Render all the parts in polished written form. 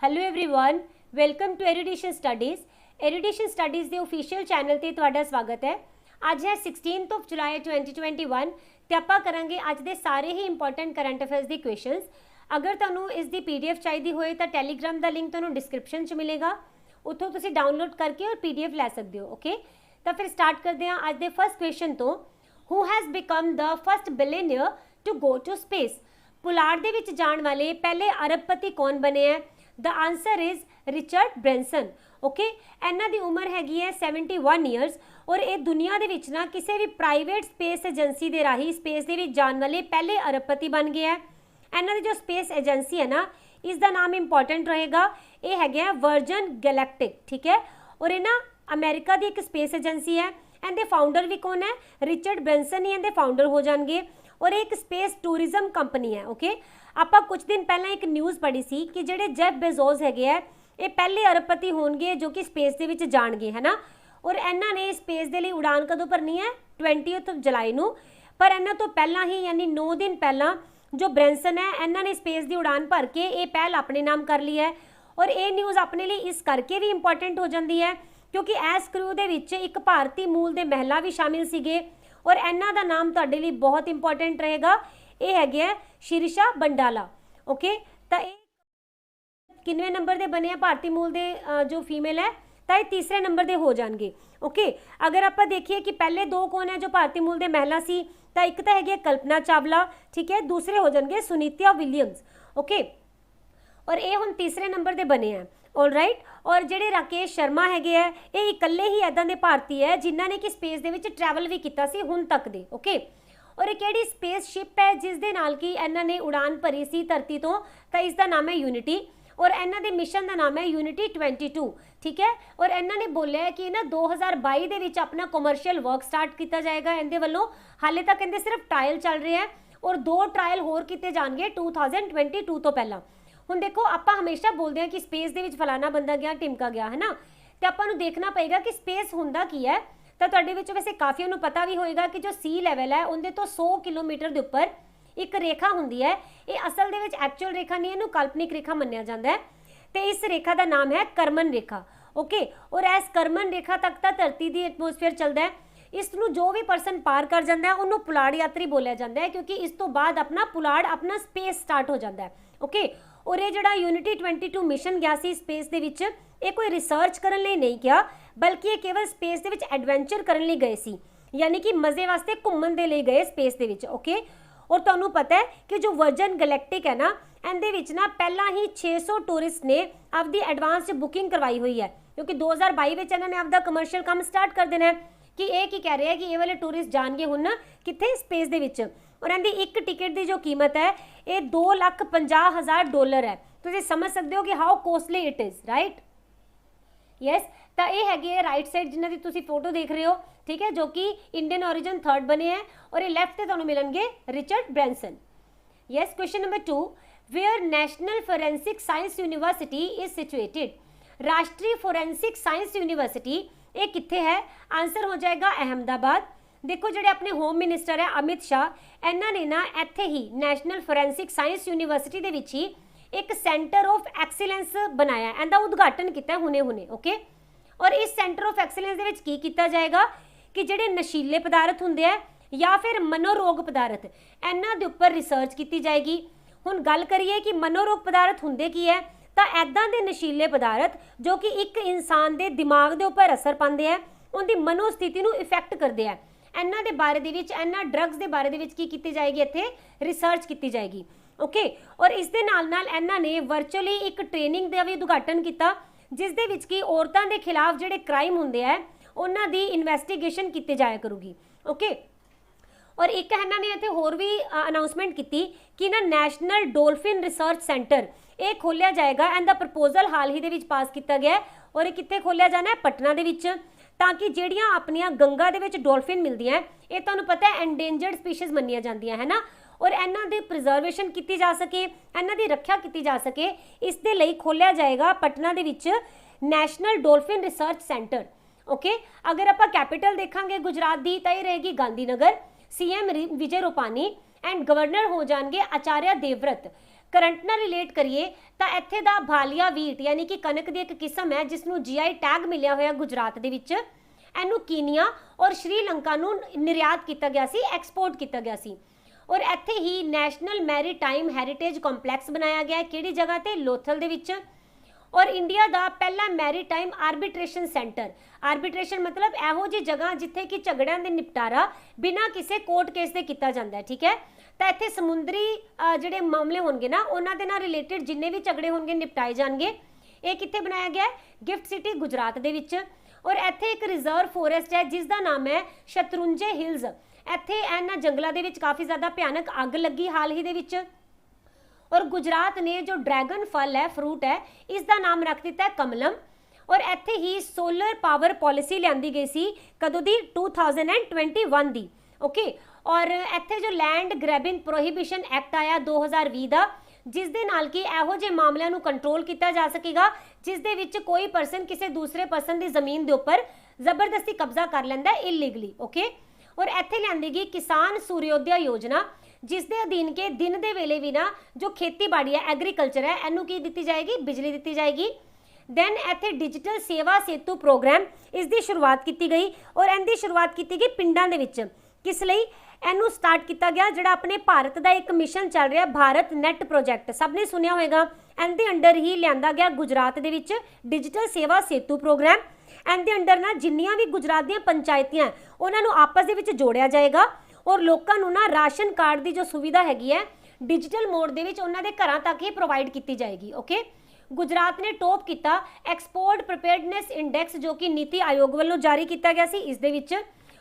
Hello everyone, welcome to erudition studies. Erudition studies के official channel पर तुहाडा स्वागत है। अज है 16 जुलाई 2021 तो आप करांगे अज के सारे ही इंपॉर्टेंट करंट अफेयर्स की क्वेश्चनस। अगर तुहानू इसकी PDF चाहिए होए तो टैलीग्राम का लिंक तुहानू डिस्क्रिप्शन च मिलेगा, उत्थों तुसी डाउनलोड करके और PDF लै सकते हो। ओके, तो फिर स्टार्ट करते हैं अज के फर्स्ट क्वेश्चन तो। Who has become the first billionaire to go to space? पुलाड़ दे विच जाण वाले पहले अरबपति कौन बने हैं? The answer is Richard Branson. Okay, इन्हां दी उम्र हैगी है 71 ईयर्स और ये दुनिया दे विच ना किसी भी प्राइवेट स्पेस एजेंसी दे राही स्पेस दे विच जाण वाले पहले अरबपति बन गए हैं। इन्हां दी जो स्पेस एजेंसी है ना, इसका नाम इंपॉर्टेंट रहेगा, ये है वर्जन गैलेक्टिक। ठीक है, और ये ना अमेरिका की एक स्पेस एजेंसी है। इनके फाउंडर भी कौन है? रिचर्ड ब्रैंसन ही इनके फाउंडर हो जाएंगे और एक स्पेस टूरिज्म कंपनी है। ओके, आप कुछ दिन पहला एक न्यूज़ पढ़ी सी कि जेडे जेफ बेजोस है ये पहले अरबपति होंगे जो कि स्पेस के विच जाणगे, है ना। और इन्हों ने स्पेस के लिए उड़ान कदों भरनी है? 20 जुलाई नूं। पर इन्हों तो पहला ही यानी 9 दिन पहला जो ब्रैंसन है इन्होंने स्पेस की उड़ान भर के ये पहल अपने नाम कर ली है। और ये न्यूज़ अपने लिए इस करके भी इंपॉर्टेंट हो जाती है क्योंकि इस क्रू के विच एक भारतीय मूल के महिला भी शामिल सीगे और इन्हों का नाम तुहाडे लिए बहुत इंपॉर्टेंट रहेगा, ये है शीर्षा बंडाला। ओके, तो ये किनवे नंबर के बने भारतीय मूल के जो फीमेल है तो ये तीसरे नंबर के हो जाएंगे। ओके, अगर आप देखिए कि पहले दो कौन है जो भारतीय मूल के महिला सी, तो एक तो है कल्पना चावला, ठीक है, दूसरे हो जाएंगे सुनीता विलियम्स। ओके, और ये हुण तीसरे नंबर के बने हैं। ऑल राइट, और जेडे राकेश शर्मा है ये इकल्ले ही इदां दे भारतीय है जिन्होंने कि स्पेस दे विच ट्रैवल भी किया सी हुण तक दे। ओके, और एक केड़ी स्पेस शिप है जिस दे नाल कि इन्होंने उड़ान भरी सी धरती तो इसका नाम है यूनिटी और इन्हों के मिशन का नाम है यूनिटी 22। ठीक है, और इन्होंने बोलिया कि ना 2022 दे विच अपना कमर्शियल वर्क स्टार्ट किया जाएगा इनके वालों। हाले तक इनके सिर्फ ट्रायल चल रहे हैं और 2 ट्रायल होर किए जाएंगे 2022 तो पहला। हुण देखो, आप हमेशा बोलते हैं कि स्पेस दे विच फलाना बंदा गया टिमका गया, है ना, तो आपको देखना पएगा कि स्पेस हुंदा की है। तो तुहाडे विच वैसे काफ़ी उन्होंने पता भी होएगा कि जो सी लैवल है उनके तो 100 किलोमीटर के उपर एक रेखा होंदी है। ये असल दे विच एक्चुअल रेखा नहीं, इन्हू काल्पनिक रेखा मन्निया जाता है। तो इस रेखा का नाम है करमन रेखा। ओके, और इस करमन रेखा तक तो धरती की एटमोसफेयर चलता है। इसनू जो भी परसन पार कर जाता है उन्होंने पुलाड़ यात्री बोलिया जाता है क्योंकि इस तो बाद अपना पुलाड़ अपना स्पेस स्टार्ट हो जाता है। ओके, और ये जो यूनिटी 22 मिशन गया सी स्पेस दे विच, ये कोई रिसर्च करने लिए नहीं गया बल्कि ये केवल स्पेस दे विच एडवेंचर करने लिए गए सी, यानी कि मजे वास्ते घूमन दे लिए गए स्पेस दे विच। ओके, और तुहानू पता है कि जो वर्जन गैलेक्टिक है ना, इनदे विच ना पहला ही 600 टूरिस्ट ने आपकी एडवांस बुकिंग करवाई हुई है क्योंकि 2022 में इन्होंने आपका कमर्शियल काम स्टार्ट कर देना है कि ये की कह रहे हैं कि ये वाले टूरिस्ट जाएंगे हुण कित्थे स्पेस दे विच। और इनकी एक टिकट की जो कीमत है ये $2,50,000 है। तो समझ सकते हो कि how costly it is, right. Yes, तो ये है राइट साइड जिन्होंने तुसी फोटो देख रहे हो, ठीक है, जो कि इंडियन ओरिजिन 3rd बने हैं और ये लैफ्ट से तुहानू मिलेंगे Richard Branson. Yes, question number 2, where national forensic science university is situated? राष्ट्रीय फोरेंसिक साइंस यूनिवर्सिटी ये कित्थे है? आंसर हो जाएगा अहमदाबाद। देखो, जो अपने होम मिनिस्टर है अमित शाह, इन्होंने ना इत्थे ही नैशनल फोरेंसिक साइंस यूनिवर्सिटी दे विच ही एक सेंटर ऑफ एक्सीलेंस बनाया, इनका उद्घाटन किया हुने हुने। ओके, और इस सेंटर ऑफ एक्सीलेंस दे विच की किया जाएगा कि जेडे नशीले पदार्थ होंदे है या फिर मनोरोग पदार्थ, इन्हां दे उपर रिसर्च की जाएगी। हुण गल करिए कि मनोरोग पदार्थ होंदे की है, तो ऐदां दे नशीले पदार्थ जो कि एक इंसान के दिमाग के उपर असर पाते हैं, उनकी मनोस्थिति को इफेक्ट करते हैं। इन्हां दे बारे दे विच, इन्हां ड्रग्स के बारे दे विच की जाएगी, इत्थे रिसर्च की जाएगी। ओके, और इस दे नाल नाल इन्हां ने वर्चुअली एक ट्रेनिंग का भी उद्घाटन किया जिस दे विच कि औरतों के खिलाफ जिहड़े क्राइम होंदे है उन्हां दी इन्वेस्टिगेशन की जाया करूगी। ओके, और एक इन्होंने इत्थे होर भी अनाउंसमेंट की कि ना नैशनल डोलफिन रिसर्च सेंटर ये खोलिया जाएगा। इनका प्रपोजल हाल ही दे विच पास किया गया और ये कित्थे खोलिया जाना है? पटना दे विच, ताकि ਜਿਹੜੀਆਂ अपनिया गंगा दे विच डॉल्फिन मिलदियां ये तुहानू पता है एंडेंजर्ड स्पीशीज़ मन्निया जांदियां, है ना, और इन्हां दी प्रिजर्वेशन की जा सके, इन्हां दी रक्षा की जा सके, इस दे लई खोलिया जाएगा पटना दे विच national dolphin research centre. Okay, अगर आप कैपिटल देखांगे गुजरात की तो ये रहेगी Gandhinagar. CM Vijay Rupani and governor हो जाएंगे आचार्य देवव्रत। करंट ਨਾਲ ਰਿਲੇਟ ਕਰੀਏ ਤਾਂ ਇੱਥੇ ਦਾ ਭਾਲੀਆ ਵੀਟ ਯਾਨੀ ਕਿ ਕਣਕ ਦੀ ਇੱਕ ਕਿਸਮ ਹੈ ਜਿਸ ਨੂੰ ਜੀਆਈ ਟੈਗ ਮਿਲਿਆ ਹੋਇਆ ਗੁਜਰਾਤ ਦੇ ਵਿੱਚ। ਇਹਨੂੰ ਕੀਨੀਆ ਔਰ ਸ਼੍ਰੀਲੰਕਾ ਨੂੰ ਨਿਰਯਾਤ ਕੀਤਾ ਗਿਆ ਸੀ, ਐਕਸਪੋਰਟ ਕੀਤਾ ਗਿਆ ਸੀ। ਔਰ ਇੱਥੇ ਹੀ ਨੈਸ਼ਨਲ ਮੈਰੀਟਾਈਮ ਹੈਰੀਟੇਜ ਕੰਪਲੈਕਸ ਬਣਾਇਆ ਗਿਆ ਹੈ, ਕਿਹੜੀ ਜਗ੍ਹਾ ਤੇ? ਲੋਥਲ ਦੇ ਵਿੱਚ। ਔਰ ਇੰਡੀਆ ਦਾ ਪਹਿਲਾ ਮੈਰੀਟਾਈਮ ਆਰਬਿਟ੍ਰੇਸ਼ਨ ਸੈਂਟਰ, ਆਰਬਿਟ੍ਰੇਸ਼ਨ ਮਤਲਬ ਇਹੋ ਜਿਹੀ ਜਗ੍ਹਾ ਜਿੱਥੇ ਕਿ ਝਗੜਿਆਂ ਦੇ ਨਿਪਟਾਰਾ ਬਿਨਾਂ ਕਿਸੇ ਕੋਰਟ ਕੇਸ ਦੇ ਕੀਤਾ ਜਾਂਦਾ ਹੈ, ਠੀਕ ਹੈ। ਤਾਂ ਇੱਥੇ ਸਮੁੰਦਰੀ ਜਿਹੜੇ ਮਾਮਲੇ ਹੋਣਗੇ ਨਾ ਉਹਨਾਂ ਦੇ ਨਾਲ ਰਿਲੇਟਡ ਜਿੰਨੇ ਵੀ ਝਗੜੇ ਹੋਣਗੇ ਨਿਪਟਾਏ ਜਾਣਗੇ। ਇਹ ਕਿੱਥੇ ਬਣਾਇਆ ਗਿਆ ਹੈ? ਗਿਫਟ ਸਿਟੀ ਗੁਜਰਾਤ ਦੇ ਵਿੱਚ। ਔਰ ਇੱਥੇ ਇੱਕ ਰਿਜ਼ਰਵ ਫੋਰੈਸਟ ਹੈ ਜਿਸ ਦਾ ਨਾਮ ਹੈ ਸ਼ਤਰੁੰਜੇ ਹਿਲਸ। ਇੱਥੇ ਇਹਨਾਂ ਜੰਗਲਾਂ ਦੇ ਵਿੱਚ ਕਾਫੀ ਜ਼ਿਆਦਾ ਭਿਆਨਕ ਅੱਗ ਲੱਗੀ ਹਾਲ ਹੀ ਦੇ ਵਿੱਚ। ਔਰ ਗੁਜਰਾਤ ਨੇ ਜੋ ਡਰੈਗਨ ਫਲ ਹੈ, ਫਰੂਟ ਹੈ, ਇਸ ਦਾ ਨਾਮ ਰੱਖ ਦਿੱਤਾ ਹੈ ਕਮਲਮ। ਔਰ ਇੱਥੇ ਹੀ ਸੋਲਰ ਪਾਵਰ ਪਾਲਿਸੀ ਲਿਆਂਦੀ ਗਈ ਸੀ, ਕਦੋਂ ਦੀ? 2021 ਦੀ, ਓਕੇ। ਔਰ ਇੱਥੇ ਜੋ ਲੈਂਡ ਗ੍ਰੈਬਿੰਗ ਪ੍ਰੋਹਿਬਿਸ਼ਨ ਐਕਟ ਆਇਆ 2020 ਦਾ, ਜਿਸ ਦੇ ਨਾਲ ਕਿ ਇਹੋ ਜਿਹੇ ਮਾਮਲਿਆਂ ਨੂੰ ਕੰਟਰੋਲ ਕੀਤਾ ਜਾ ਸਕੇਗਾ ਜਿਸ ਦੇ ਵਿੱਚ ਕੋਈ ਪਰਸਨ ਕਿਸੇ ਦੂਸਰੇ ਪਰਸਨ ਦੀ ਜ਼ਮੀਨ ਦੇ ਉੱਪਰ ਜ਼ਬਰਦਸਤੀ ਕਬਜ਼ਾ ਕਰ ਲੈਂਦਾ ਇਲੀਗਲੀ, ਓਕੇ। ਔਰ ਇੱਥੇ ਲਿਆਂਦੀ ਗਈ ਕਿਸਾਨ ਸੂਰਯੋਦਇਆ ਯੋਜਨਾ, ਜਿਸ ਦੇ ਅਧੀਨ ਕੇ ਦਿਨ ਦੇ ਵੇਲੇ ਵੀ ਨਾ ਜੋ ਖੇਤੀਬਾੜੀ ਹੈ, ਐਗਰੀਕਲਚਰ ਹੈ, ਇਹਨੂੰ ਕੀ ਦਿੱਤੀ ਜਾਏਗੀ? ਬਿਜਲੀ ਦਿੱਤੀ ਜਾਏਗੀ। ਦੈਨ ਇੱਥੇ ਡਿਜੀਟਲ ਸੇਵਾ ਸੇਤੂ ਪ੍ਰੋਗਰਾਮ, ਇਸ ਦੀ ਸ਼ੁਰੂਆਤ ਕੀਤੀ ਗਈ ਔਰ ਇਹਦੀ ਸ਼ੁਰੂਆਤ ਕੀਤੀ ਗਈ ਪਿੰਡਾਂ ਦੇ ਵਿੱਚ। ਕਿਸ ਲਈ? ਇਹਨੂੰ ਸਟਾਰਟ ਕੀਤਾ ਗਿਆ ਜਿਹੜਾ ਆਪਣੇ ਭਾਰਤ ਦਾ ਇੱਕ ਮਿਸ਼ਨ ਚੱਲ ਰਿਹਾ ਭਾਰਤ ਨੈਟ ਪ੍ਰੋਜੈਕਟ, ਸਭ ਨੇ ਸੁਣਿਆ ਹੋਵੇਗਾ। ਇਹਦੇ ਅੰਡਰ ਹੀ ਲਿਆਂਦਾ ਗਿਆ ਗੁਜਰਾਤ ਦੇ ਵਿੱਚ ਡਿਜੀਟਲ ਸੇਵਾ ਸੇਤੂ ਪ੍ਰੋਗਰਾਮ। ਇਹਦੇ ਅੰਡਰ ਨਾ ਜਿੰਨੀਆਂ ਵੀ ਗੁਜਰਾਤ ਦੀਆਂ ਪੰਚਾਇਤਾਂ ਉਹਨਾਂ ਨੂੰ ਆਪਸ ਦੇ ਵਿੱਚ ਜੋੜਿਆ ਜਾਏਗਾ ਔਰ ਲੋਕਾਂ ਨੂੰ ਨਾ ਰਾਸ਼ਨ ਕਾਰਡ ਦੀ ਜੋ ਸੁਵਿਧਾ ਹੈਗੀ ਹੈ ਡਿਜੀਟਲ ਮੋਡ ਦੇ ਵਿੱਚ ਉਹਨਾਂ ਦੇ ਘਰਾਂ ਤੱਕ ਹੀ ਪ੍ਰੋਵਾਈਡ ਕੀਤੀ ਜਾਏਗੀ, ਓਕੇ। ਗੁਜਰਾਤ ਨੇ ਟੌਪ ਕੀਤਾ ਐਕਸਪੋਰਟ ਪ੍ਰੀਪੇਅਰਡਨੈਸ ਇੰਡੈਕਸ ਜੋ ਕਿ ਨੀਤੀ ਆਯੋਗ ਵੱਲੋਂ ਜਾਰੀ ਕੀਤਾ ਗਿਆ ਸੀ ਇਸ ਦੇ ਵਿੱਚ।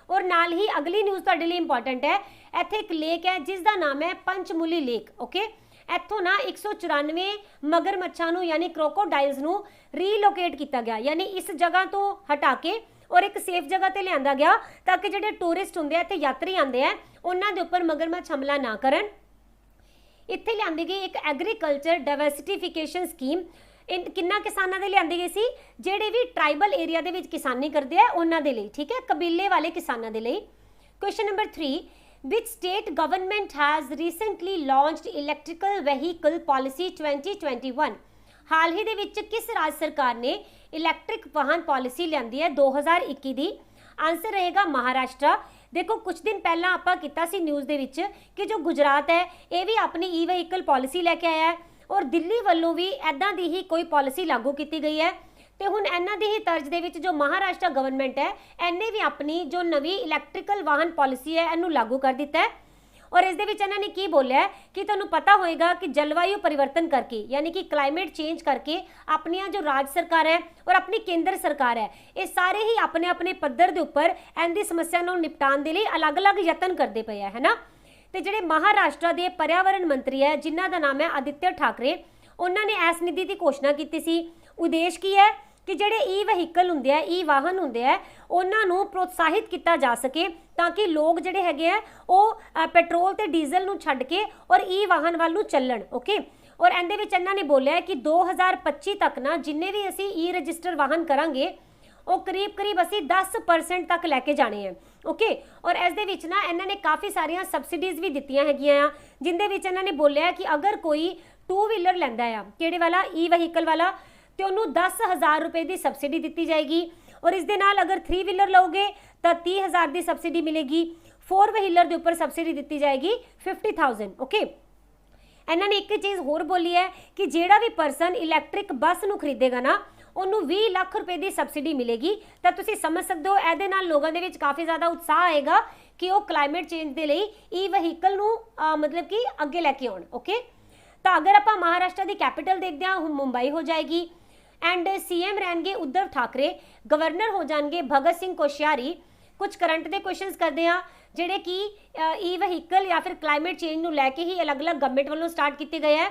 ਔਰ ਨਾਲ ਹੀ ਅਗਲੀ ਨਿਊਜ਼ ਤੁਹਾਡੇ ਲਈ ਇੰਪੋਰਟੈਂਟ ਹੈ, ਇੱਥੇ ਇੱਕ ਲੇਕ ਹੈ ਜਿਸ ਦਾ ਨਾਮ ਹੈ ਪੰਚਮੁਲੀ ਲੇਕ, ਓਕੇ। ਇੱਥੋਂ ਨਾ 194 ਮਗਰਮੱਛਾਂ ਨੂੰ ਯਾਨੀ ਕ੍ਰੋਕੋਡਾਈਲਸ ਨੂੰ ਰੀਲੋਕੇਟ ਕੀਤਾ ਗਿਆ, ਯਾਨੀ ਇਸ ਜਗ੍ਹਾ ਤੋਂ ਹਟਾ ਕੇ ਔਰ ਇੱਕ ਸੇਫ ਜਗ੍ਹਾ ਤੇ ਲਿਆਂਦਾ ਗਿਆ ਤਾਂ ਕਿ ਜਿਹੜੇ ਟੂਰਿਸਟ ਹੁੰਦੇ ਆ ਇੱਥੇ ਯਾਤਰੀ ਆਉਂਦੇ ਆ ਉਹਨਾਂ ਦੇ ਉੱਪਰ ਮਗਰਮੱਛ ਹਮਲਾ ਨਾ ਕਰਨ। ਇੱਥੇ ਲਿਆਂਦੀ ਗਈ ਇੱਕ ਐਗਰੀਕਲਚਰ ਡਾਇਵਰਸਿਫਿਕੇਸ਼ਨ ਸਕੀਮ, ਕਿੰਨਾ ਕਿਸਾਨਾਂ ਦੇ ਲਿਆਂਦੀ ਗਈ ਸੀ? ਜਿਹੜੇ ਵੀ ਟ੍ਰਾਈਬਲ ਏਰੀਆ ਦੇ ਵਿੱਚ ਕਿਸਾਨੀ ਕਰਦੇ ਆ ਉਹਨਾਂ ਦੇ ਲਈ, ਠੀਕ ਹੈ, ਕਬੀਲੇ ਵਾਲੇ ਕਿਸਾਨਾਂ ਦੇ ਲਈ। Question number 3, which state government has recently launched electrical vehicle policy 2021? ਹਾਲ ਹੀ ਦੇ ਵਿੱਚ ਕਿਸ ਰਾਜ ਸਰਕਾਰ ਨੇ ਇਲੈਕਟ੍ਰਿਕ ਵਾਹਨ ਪਾਲਿਸੀ ਲਿਆਂਦੀ ਹੈ 2021 ਦੀ? ਆਨਸਰ ਰਹੇਗਾ ਮਹਾਰਾਸ਼ਟਰ। ਦੇਖੋ ਕੁਝ ਦਿਨ ਪਹਿਲਾਂ ਆਪਾਂ ਕੀਤਾ ਸੀ ਨਿਊਜ਼ ਦੇ ਵਿੱਚ ਕਿ ਜੋ ਗੁਜਰਾਤ ਹੈ ਇਹ ਵੀ ਆਪਣੀ ਈ ਵਹੀਕਲ ਪਾਲਿਸੀ ਲੈ ਕੇ ਆਇਆ ਹੈ ਔਰ ਦਿੱਲੀ ਵੱਲੋਂ ਵੀ ਐਦਾਂ ਦੀ ਹੀ ਕੋਈ ਪਾਲਿਸੀ ਲਾਗੂ ਕੀਤੀ ਗਈ ਹੈ। ਤੇ ਹੁਣ ਇਹਨਾਂ ਦੀ ਹੀ ਤਰਜ਼ ਦੇ ਵਿੱਚ ਜੋ ਮਹਾਰਾਸ਼ਟਰ ਗਵਰਨਮੈਂਟ ਹੈ ਇਹਨੇ ਵੀ ਆਪਣੀ ਜੋ ਨਵੀਂ ਇਲੈਕਟ੍ਰੀਕਲ ਵਾਹਨ ਪਾਲਿਸੀ ਹੈ ਇਹਨੂੰ ਲਾਗੂ ਕਰ ਦਿੱਤਾ ਹੈ। ਔਰ ਇਸ ਦੇ ਵਿੱਚ ਇਹਨਾਂ ਨੇ ਕੀ ਬੋਲਿਆ ਕਿ ਤੁਹਾਨੂੰ ਪਤਾ ਹੋਏਗਾ ਕਿ ਜਲਵਾਯੂ ਪਰਿਵਰਤਨ ਕਰਕੇ ਯਾਨੀ ਕਿ ਕਲਾਈਮੇਟ ਚੇਂਜ ਕਰਕੇ ਆਪਣੀਆਂ ਜੋ ਰਾਜ ਸਰਕਾਰ ਹੈ ਔਰ ਆਪਣੀ ਕੇਂਦਰ ਸਰਕਾਰ ਹੈ ਇਹ ਸਾਰੇ ਹੀ ਆਪਣੇ ਆਪਣੇ ਪੱਧਰ ਦੇ ਉੱਪਰ ਇਹਦੀ ਸਮੱਸਿਆ ਨੂੰ ਨਿਪਟਾਉਣ ਦੇ ਲਈ ਅਲੱਗ-ਅਲੱਗ ਯਤਨ ਕਰਦੇ ਪਏ ਹੈ ਨਾ। ਤੇ ਜਿਹੜੇ ਮਹਾਰਾਸ਼ਟਰ ਦੇ ਪਰਿਆਵਰਣ ਮੰਤਰੀ ਹੈ ਜਿਨ੍ਹਾਂ ਦਾ ਨਾਮ ਹੈ ਆਦਿਤਿਆ ਠਾਕਰੇ, ਉਹਨਾਂ ਨੇ ਇਸ ਨੀਤੀ ਦੀ ਘੋਸ਼ਣਾ ਕੀਤੀ ਸੀ। ਉਦੇਸ਼ ਕੀ ਹੈ ਕਿ ਜਿਹੜੇ ਈ ਵਹੀਕਲ ਹੁੰਦੇ ਆ, ਈ ਵਾਹਨ ਹੁੰਦੇ ਆ, ਉਹਨਾਂ ਨੂੰ ਪ੍ਰੋਤਸਾਹਿਤ ਕੀਤਾ ਜਾ ਸਕੇ ਤਾਂ ਕਿ ਲੋਕ ਜਿਹੜੇ ਹੈਗੇ ਆ ਉਹ ਪੈਟਰੋਲ ਤੇ ਡੀਜ਼ਲ ਨੂੰ ਛੱਡ ਕੇ ਔਰ ਈ ਵਾਹਨ ਵੱਲ ਨੂੰ ਚੱਲਣ, ਓਕੇ। ਔਰ ਇਹਦੇ ਵਿੱਚ ਇਹਨਾਂ ਨੇ ਬੋਲਿਆ ਕਿ 2025 ਤੱਕ ਨਾ ਜਿੰਨੇ ਵੀ ਅਸੀਂ ਈ ਰਜਿਸਟਰ ਵਾਹਨ ਕਰਾਂਗੇ ਉਹ ਕਰੀਬ ਅਸੀਂ 10% ਤੱਕ ਲੈ ਕੇ ਜਾਣੇ ਆ, ਓਕੇ। ਔਰ ਇਸ ਦੇ ਵਿੱਚ ਨਾ ਇਹਨਾਂ ਨੇ ਕਾਫੀ ਸਾਰੀਆਂ ਸਬਸਿਡੀਜ਼ ਵੀ ਦਿੱਤੀਆਂ ਹੈਗੀਆਂ ਆ ਜਿੰਦੇ ਵਿੱਚ ਇਹਨਾਂ ਨੇ ਬੋਲਿਆ ਕਿ ਅਗਰ ਕੋਈ 2 ਵੀਲਰ ਲੈਂਦਾ ਆ ਕਿਹੜੇ ਵਾਲਾ ਈ ਵਹੀਕਲ ਵਾਲਾ ਤੇ ਉਹਨੂੰ 10,000 ਰੁਪਏ ਦੀ ਸਬਸਿਡੀ ਦਿੱਤੀ ਜਾਏਗੀ। ਔਰ ਇਸ ਦੇ ਨਾਲ ਅਗਰ 3 ਵੀਲਰ ਲਓਗੇ ਤਾਂ 30,000 ਦੀ ਸਬਸਿਡੀ ਮਿਲੇਗੀ। 4 ਵੀਲਰ ਦੇ ਉੱਪਰ ਸਬਸਿਡੀ ਦਿੱਤੀ ਜਾਏਗੀ 50,000, ਓਕੇ। ਇਹਨਾਂ ਨੇ ਇੱਕ ਚੀਜ਼ ਹੋਰ ਬੋਲੀ ਹੈ ਕਿ ਜਿਹੜਾ ਵੀ ਪਰਸਨ ਇਲੈਕਟ੍ਰਿਕ ਬੱਸ ਨੂੰ ਖਰੀਦੇਗਾ ਨਾ ਉਹਨੂੰ 20 ਲੱਖ ਰੁਪਏ ਦੀ ਸਬਸਿਡੀ ਮਿਲੇਗੀ। ਤਾਂ ਤੁਸੀਂ ਸਮਝ ਸਕਦੇ ਹੋ ਇਹਦੇ ਨਾਲ ਲੋਕਾਂ ਦੇ ਵਿੱਚ ਕਾਫੀ ਜ਼ਿਆਦਾ ਉਤਸ਼ਾਹ ਆਏਗਾ ਕਿ ਉਹ ਕਲਾਈਮੇਟ ਚੇਂਜ ਦੇ ਲਈ ਈ ਵਹੀਕਲ ਨੂੰ ਮਤਲਬ ਕਿ ਅੱਗੇ ਲੈ ਕੇ ਆਉਣ, ਓਕੇ। ਤਾਂ ਅਗਰ ਆਪਾਂ ਮਹਾਰਾਸ਼ਟਰ ਦੀ ਕੈਪੀਟਲ ਦੇਖਦੇ ਹਾਂ ਮੁੰਬਈ ਹੋ ਜਾਏਗੀ ਐਂਡ ਸੀਐਮ ਰਹਿਣਗੇ ਉद्धਵ ਠਾਕਰੇ, ਗਵਰਨਰ ਹੋ ਜਾਣਗੇ ਭਗਤ ਸਿੰਘ ਕੋਸ਼ਿਆਰੀ। ਕੁਝ ਕਰੰਟ ਦੇ ਕੁਐਸਚਨਸ ਕਰਦੇ ਆ ਜਿਹੜੇ ਕਿ ਈ ਵਹੀਕਲ ਜਾਂ ਫਿਰ ਕਲਾਈਮੇਟ ਚੇਂਜ ਨੂੰ ਲੈ ਕੇ ਹੀ ਅਲੱਗ-ਅਲੱਗ ਗਵਰਨਮੈਂਟ ਵੱਲੋਂ ਸਟਾਰਟ ਕੀਤੇ ਗਏ ਹੈ।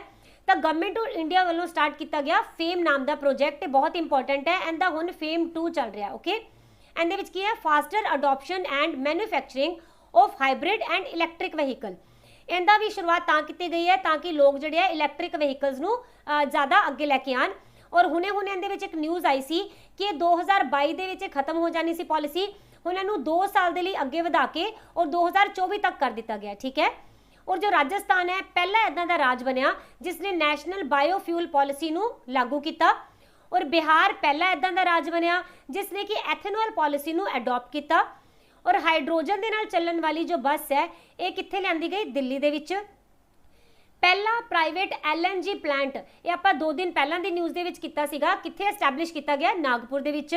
ਤਾਂ ਗਵਰਨਮੈਂਟ ਆਫ ਇੰਡੀਆ ਵੱਲੋਂ ਸਟਾਰਟ ਕੀਤਾ ਗਿਆ ਫੇਮ ਨਾਮ ਦਾ ਪ੍ਰੋਜੈਕਟ, ਬਹੁਤ ਇੰਪੋਰਟੈਂਟ ਹੈ। ਇਹਦਾ ਹੁਣ ਫੇਮ 2 ਚੱਲ ਰਿਹਾ, ਓਕੇ। ਇਹਦੇ ਵਿੱਚ ਕੀ ਹੈ? Foster adoption and manufacturing of hybrid and electric vehicle. ਇਹਦਾ ਵੀ ਸ਼ੁਰੂਆਤ ਤਾਂ ਕੀਤੀ ਗਈ ਹੈ ਤਾਂ ਕਿ ਲੋਕ ਜਿਹੜੇ ਆ ਇਲੈਕਟ੍ਰਿਕ ਵਹੀਕਲਸ ਨੂੰ ਜ਼ਿਆਦਾ ਅੱਗੇ ਲੈ ਕੇ ਆਉਣ। ਔਰ ਹੁਣੇ ਇਹਦੇ ਵਿੱਚ ਇੱਕ ਨਿਊਜ਼ ਆਈ ਸੀ ਕਿ ਇਹ 2022 ਦੇ ਵਿੱਚ ਖਤਮ ਹੋ ਜਾਣੀ ਸੀ ਪਾਲਿਸੀ, ਹੁਣ ਇਹਨੂੰ 2 ਸਾਲ ਦੇ ਲਈ ਅੱਗੇ ਵਧਾ ਕੇ ਔਰ 2024 ਤੱਕ ਕਰ ਦਿੱਤਾ ਗਿਆ, ਠੀਕ ਹੈ। और जो राजस्थान है पहला इदां दा राज बनिया जिसने नैशनल बायोफ्यूल पॉलिसी नूं लागू किया। और बिहार पहला इदां दा राज बनिया जिसने कि एथेनॉल पॉलिसी नूं एडॉप्ट किया। और हाइड्रोजन दे नाल चलण वाली जो बस है ये कित्थे लिआंदी गई, दिल्ली दे विच। पहला प्राइवेट LNG प्लांट ये आपां 2 दिन पहला दी न्यूज़ दे विच कीता सीगा, कित्थे एस्टैबलिश किया गया, नागपुर दे विच।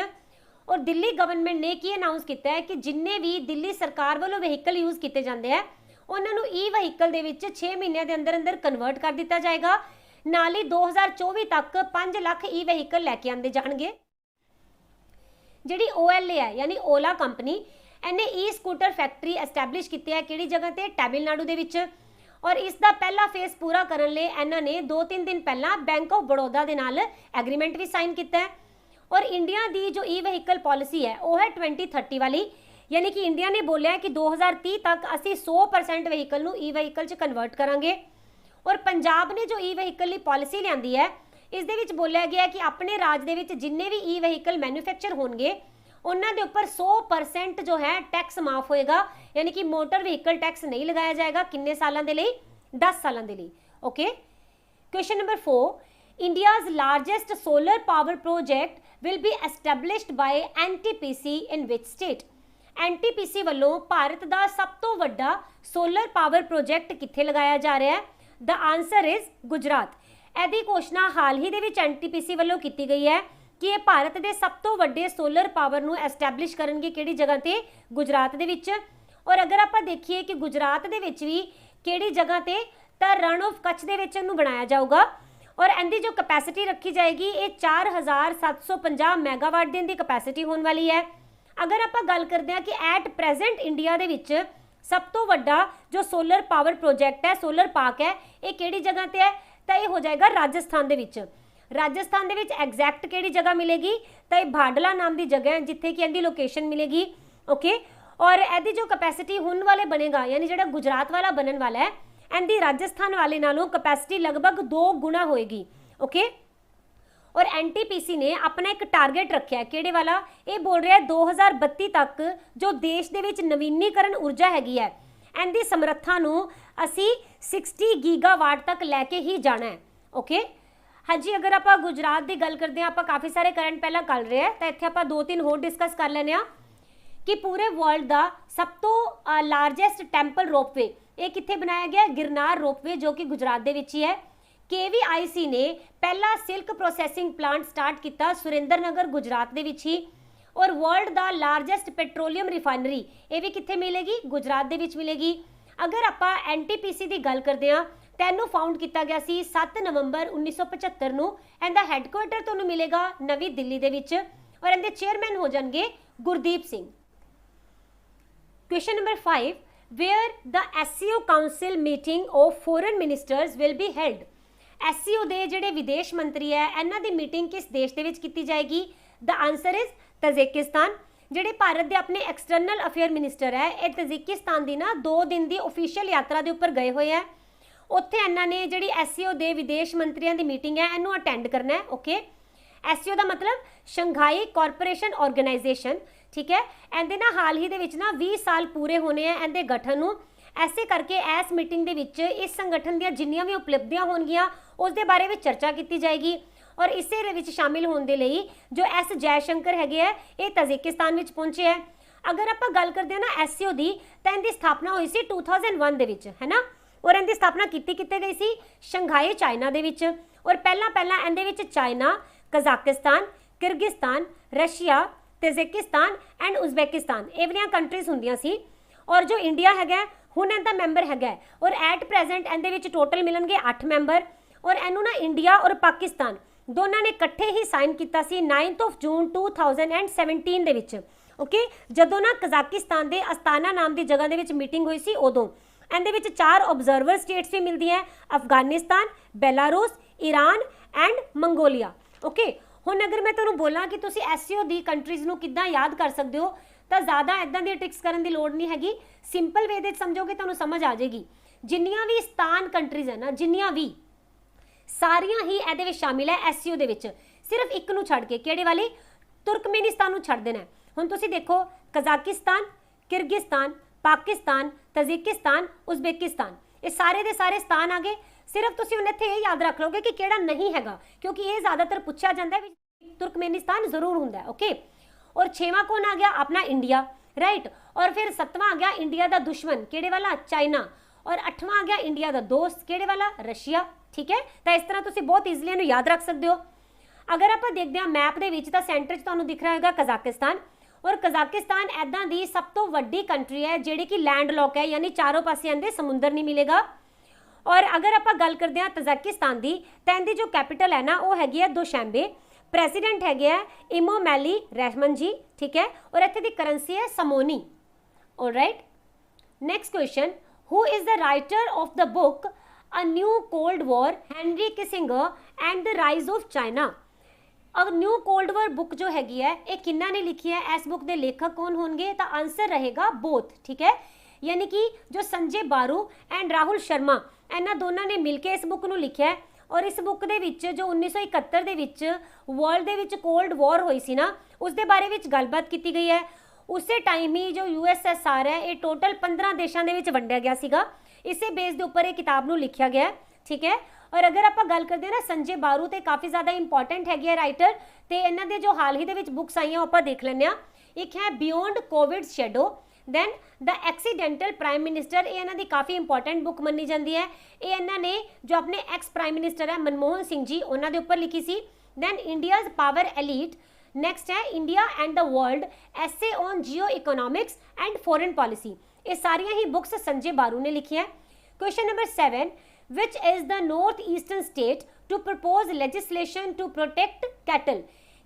और दिल्ली गवर्नमेंट ने की अनाउंस किया है कि जिन्ने भी दिल्ली सरकार वालों व्हीकल यूज़ किए जाते हैं उन्होंने ई व्हीकल दे विच 6 महीनों के अंदर अंदर कन्वर्ट कर दिता जाएगा। नाल ही 2024 तक 5 लाख ई व्हीकल लैके आंदे जाणगे। जिहड़ी OLA है यानी ओला कंपनी इन्हें ई स्कूटर फैक्ट्री एस्टैबलिश की है किहड़ी जगह ते, तमिलनाडु दे विच। और इसका पहला फेस पूरा करने लिए इन्होंने 2-3 दिन पहला बैंक ऑफ बड़ौदा के नाल एग्रीमेंट भी साइन किया है। और इंडिया की जो ई व्हीकल पॉलिसी है वह है 2030 वाली, यानी कि इंडिया ने बोलिया है कि 2030 तक असी 100% व्हीकल नूं ई व्हीकल च कन्वर्ट करांगे। और पंजाब ने जो ई व्हीकल की पॉलिसी लियांदी है इस दे विच बोलिया गया कि अपने राज दे विच जिन्ने भी ई व्हीकल मैन्युफैक्चर होणगे उन्हां दे उपर 100% जो है टैक्स माफ होएगा, यानी कि मोटर व्हीकल टैक्स नहीं लगाया जाएगा। किन्ने सालों के लिए, 10 सालों के लिए। Okay, question number 4, India's largest solar power project will be established by NTPC in which state. NTPC वालों भारत का सब तो वड्डा सोलर पावर प्रोजेक्ट कित्थे लगाया जा रहा है? The answer is Gujarat. यदि घोषणा हाल ही दे विच NTPC वालों की गई है कि ये भारत के सब तो वड्डे सोलर पावर नूं एस्टैबलिश करनगे किहड़ी जगह ते, गुजरात दे विच। और अगर आपां देखिए कि गुजरात दे विच भी किहड़ी जगह ते, तां रण ऑफ कच्छ दे विच इहनूं बनाया जाऊगा। और इहदी जो कैपेसिटी रखी जाएगी ये 4750 मैगावाट दिन की कैपेसिटी होने वाली है। अगर आपां गल करते हैं कि एट प्रेजेंट इंडिया दे विच सब तो वड्डा जो सोलर पावर प्रोजेक्ट है, सोलर पार्क है, ये किहड़ी जगह ते है? तो ये हो जाएगा राजस्थान दे विच। राजस्थान दे विच एग्जैक्ट किहड़ी जगह मिलेगी? तो ये भाडला नाम की जगह है जिथे कि इहदी लोकेशन मिलेगी। ओके, और इहदी जो कैपेसिटी होने वाले बनेगा यानी जिहड़ा गुजरात वाला बनने वाला है इहदी राजस्थान वाले नालों कैपेसिटी लगभग 2 गुना होएगी। ओके, और NTPC ने अपना एक टारगेट रखा है किहड़े वाला? ये बोल रहा है 2032 तक जो देश दे विच नवीनीकरण ऊर्जा हैगी है इहदी समर्था नूं असी 60 गीगावाट तक लैके ही जाना है। ओके, हाँ जी, अगर आप गुजरात की गल करते हैं, आप काफ़ी सारे करंट पहला कर रहे हैं तो इत्थे आप 2-3 होर डिस्कस कर लेने कि पूरे वर्ल्ड का सब तो लार्जेस्ट टैंपल रोपवे ये कित्थे बनाया गया? गिरनार रोपवे जो कि गुजरात दे विच ही है। KVIC ने पहला सिल्क प्रोसैसिंग प्लांट स्टार्ट किया सुरेंद्रनगर गुजरात दे विच ही। और वर्ल्ड का लार्जेस्ट पेट्रोलियम रिफाइनरी ये भी कित्थे मिलेगी? गुजरात दे विच मिलेगी। अगर आप NTPC की गल करते हैं तो इनू फाउंड किया गया सी 7 नवंबर 1975 नूं। इहदा हैडक्वार्टर तुहानूं मिलेगा नवी दिल्ली दे विच और इहदे चेयरमैन हो जाएंगे Gurdeep Singh. Question number 5, where the SCO council meeting of foreign ministers will be held. SCO दे जिहड़े विदेश मंत्री है इन्हां दी मीटिंग किस देश दे विच कीती जाएगी? The answer is Tajikistan. जिहड़े भारत के अपने एक्सटर्नल अफेयर मिनिस्टर है ये तजिकिस्तान की ना 2 दिन की ऑफिशियल यात्रा के उपर गए हुए हैं। उत्थे इन्होंने जिहड़ी SCO दे विदेश मंत्रियों की मीटिंग है इनू अटेंड करना है। ओके, SCO का मतलब शंघाई कॉरपोरेशन ऑर्गेनाइजेशन, ठीक है। इहदे ना हाल ही दे विच ना 20 साल पूरे होने हैं इहदे गठन नूं। ऐसे करके इस मीटिंग दे विच इस संगठन दी जिन्नियां भी उपलब्धियां होणगियां उस दे बारे में चर्चा की जाएगी। और इसे दे विच शामिल होने दे लई जो S जयशंकर हैगे है ये तजिकिस्तान विच पहुंचे है। अगर आप गल करते हैं ना SCO दी तो इनकी स्थापना हुई सी 2001 दे विच, है ना। और इनकी स्थापना की गई सी शंघाई चाइना दे विच। और पहला इहदे विच China, Kazakhstan, Kyrgyzstan, Russia, Tajikistan and Uzbekistan ये वाली कंट्रीज़ होंदियां सी। और जो इंडिया है हुण इहदा मैंबर है और एट प्रेजेंट इहदे विच टोटल मिलणगे 8 मैंबर। और इनू ना इंडिया और पाकिस्तान दोनों ने इकट्ठे ही साइन किया सी 9 जून 2017 दे विच। ओके, जदों ना कजाकिस्तान के अस्ताना नाम की जगह दे विच मीटिंग हुई सी उदों। इहदे विच 4 ऑब्जर्वर स्टेट्स भी मिलती हैं, Afghanistan, Belarus, Iran and Mongolia. Okay, हुण अगर मैं तुहानूं बोलां कि तुसीं SCO दी कंट्रीज़ नूं किद्दां याद कर सकते हो तो ज़्यादा इदां दी ट्रिक्स करन दी लोड़ नहीं हैगी। सिंपल वे दे समझोगे तुहानूं समझ आ जाएगी। जिन्नियां भी स्थान कंट्रीज़ है ना, जिन्नियां भी सारियां ही इहदे विच शामिल है SCO दे विच, सिर्फ एक नूं छड्ड के, किहड़े वाली? तुर्कमेनिस्तान नूं छड्ड देना। हुण तुसीं देखो Kazakhstan, Kyrgyzstan, Pakistan, Tajikistan, Uzbekistan ये सारे दे सारे स्थान आ गए। सिर्फ तुसीं हुण इत्थे ये याद रख लोगे कि किहड़ा नहीं हैगा, क्योंकि ये ज़्यादातर पूछा जाता है, तुर्कमेनिस्तान जरूर हुंदा है। ओके, और 6वां कौन आ गया? अपना इंडिया, राइट। और फिर 7वां आ गया इंडिया का दुश्मन, किहड़े वाला? चाइना। और 8वां आ गया इंडिया का दोस्त, किहड़े वाला? रशिया। ठीक है, तो इस तरह तुसीं बहुत ईजिली इहनूं याद रख सकते हो। अगर आप देखते हैं मैप दे विच, तां सेंटर 'च तुहानूं दिख रहा होगा कजाकिस्तान, और कजाकिस्तान ऐदां दी सब तो वड्डी कंट्री है जिहड़ी कि लैंड-लॉक है, यानी चारों पासे आंदे समुंदर नहीं मिलेगा। और अगर आप गल करते हैं तजाकिस्तान की, तो इनकी जो कैपिटल है ना वो हैगी है दोशैम्बे, प्रेसिडेंट हैगे है इमोमैली रहमान जी। ठीक है, और इत्थे दी करेंसी है समोनी। Alright, next question, who is the writer of the book a new cold war, Henry Kissinger and the rise of China. अब न्यू कोल्ड वॉर बुक जो हैगी है ये किन्ना ने लिखी है, इस बुक के लेखक कौन होंगे? तो आंसर रहेगा बोथ। ठीक है, यानी कि जो संजय बारू एंड राहुल शर्मा, इन्होंने दोनों ने मिलकर इस बुक को लिखा है। और इस बुक के विच जो 1971 दे विच वर्ल्ड दे विच कोल्ड वॉर हुई सी ना, उस दे बारे विच गलबात की गई है। उस टाइम ही जो USSR है ये टोटल 15 देशों के वंडिया गया सीगा। इसे बेस के उपर किताब को लिखा गया है। ठीक है, और अगर आप गल करते हैं ना संजय बारू, तो काफ़ी ज़्यादा इंपॉर्टेंट है राइटर, तो इन्हों के जो हाल ही के बुक्स आई आप देख लें। एक है beyond covid shadow, then the accidental prime minister, ये इन्हों की काफ़ी इंपॉर्टेंट बुक मनी जाती है। ये इन्होंने जो अपने एक्स प्राइम मिनिस्टर है मनमोहन सिंह जी उन्होंने उपर लिखी सी। Then India's power elite, next है India and the world, essay on geoeconomics and foreign policy. ये सारिया ही बुक्स संजय बारू ने लिखी है। Question number 7, which is the north eastern state to propose legislation to protect cattle.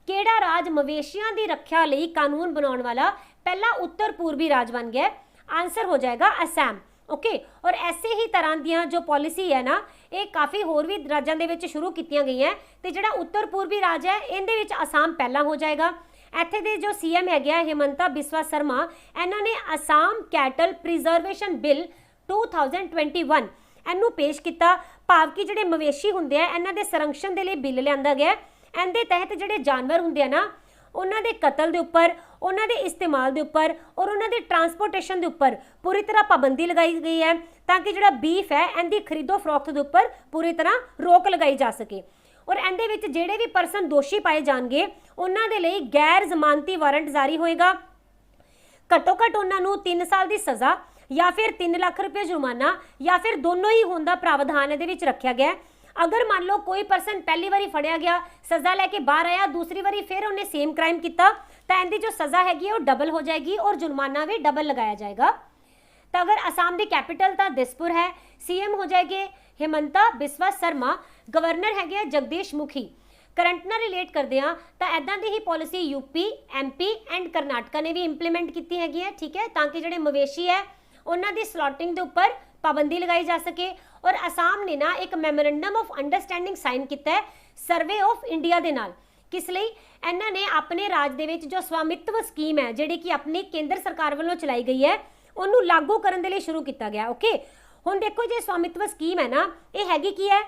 केड़ा राज मवेशियों की रक्षा लई कानून बनाने वाला पहला उत्तर पूर्वी राज बन गया? आंसर हो जाएगा असम। ओके, और ऐसे ही तरह दियां जो पॉलिसी है ना ये काफ़ी होर भी राज्यों के विच शुरू की गई हैं, तो जोड़ा उत्तर पूर्वी राज है इहदे विच असम पहला हो जाएगा। इत्थे दे जो CM है हेमंता बिस्वा शर्मा, इन्होंने असम कैटल प्रिजर्वेशन बिल 2021 इनू पेश किया। भाव कि जोड़े मवेशी होंगे इन्हों के संरक्षण के लिए बिल लिया गया। इनके तहत जोड़े जानवर होंगे ना उन्होंने कतल के उपर, उन्होंने इस्तेमाल के उपर और उन्होंने ट्रांसपोर्टेशन के उपर पूरी तरह पाबंदी लगाई गई है, ताकि जोड़ा बीफ है इनकी खरीदो फरोख्त के उपर पूरी तरह रोक लगाई जा सके। और इहदे विच जिहड़े भी परसन दोषी पाए जाएंगे उन्होंने लिए गैर जमानती वारंट जारी होएगा। घट्टो घट्ट उन्होंने 3 साल की सज़ा या फिर 3 लाख रुपये जुर्माना या फिर दोनों ही होने का प्रावधान इहदे विच रखा गया। अगर मान लो कोई परसन पहली बारी फड़िया गया, सज़ा लैके बाहर आया, दूसरी बारी फिर उन्हें सेम क्राइम किया, तो इनकी जो सज़ा हैगी वो डबल हो जाएगी और जुर्माना भी डबल लगाया जाएगा। तो अगर असम की कैपिटल तो दिसपुर है, CM हो जाएगी हेमंता बिस्वा शर्मा, गवर्नर है जगदीश मुखी। करंट ना रिलेट करते हैं तो इदां की ही policy UP, MP and Karnataka ने भी इंप्लीमेंट की है। ठीक है, ताकि जोड़े मवेशी है उन्होंने स्लॉटिंग के उपर पाबंदी लगाई जा सके। और असम ने ना एक मैमोरेंडम ऑफ अंडरस्टैंडिंग साइन किया है सर्वे ऑफ इंडिया के नाल। किस लिए? इन्होंने अपने राज दे विच जो स्वामित्व स्कीम है जिहड़ी कि अपनी केंद्र सरकार वालों चलाई गई है उन्होंने लागू करने के लिए शुरू किया गया। ओके, हुण देखो जो स्वामित्व स्कीम है ना ये हैगी की है,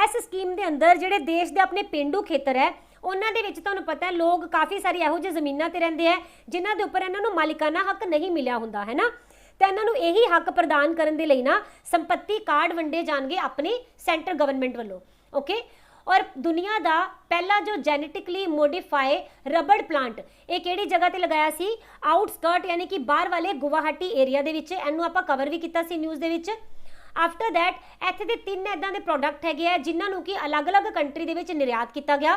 इस स्कीम के अंदर जिहड़े देश के अपने पेंडू खेतर है उन्होंने दे विच तुहानूं पता है लोग काफ़ी सारी इहो जिही जमीनां ते रहिंदे हैं जिन्हां दे उपर इन्हां नूं मालिकाना हक नहीं मिलिया हुंदा है ना, तो इन्हों यही हक प्रदान करने के लिए ना संपत्ति कार्ड वंडे जाएंगे अपनी सेंटर गवर्नमेंट वालों। ओके, और दुनिया का पहला जो जेनेटिकली मोडिफाई रबड़ प्लांट ये किहड़ी जगह ते लगाया सी? आउटस्कर्ट यानी कि बाहर वाले गुवाहाटी एरिया दे विच। इनू आपां कवर भी किया सी न्यूज़ दे विच। आफ्टर दैट इत्थे दे 3 इदां दे प्रोडक्ट हैगे जिन्होंने कि अलग अलग कंट्री दे विच निर्यात किया गया।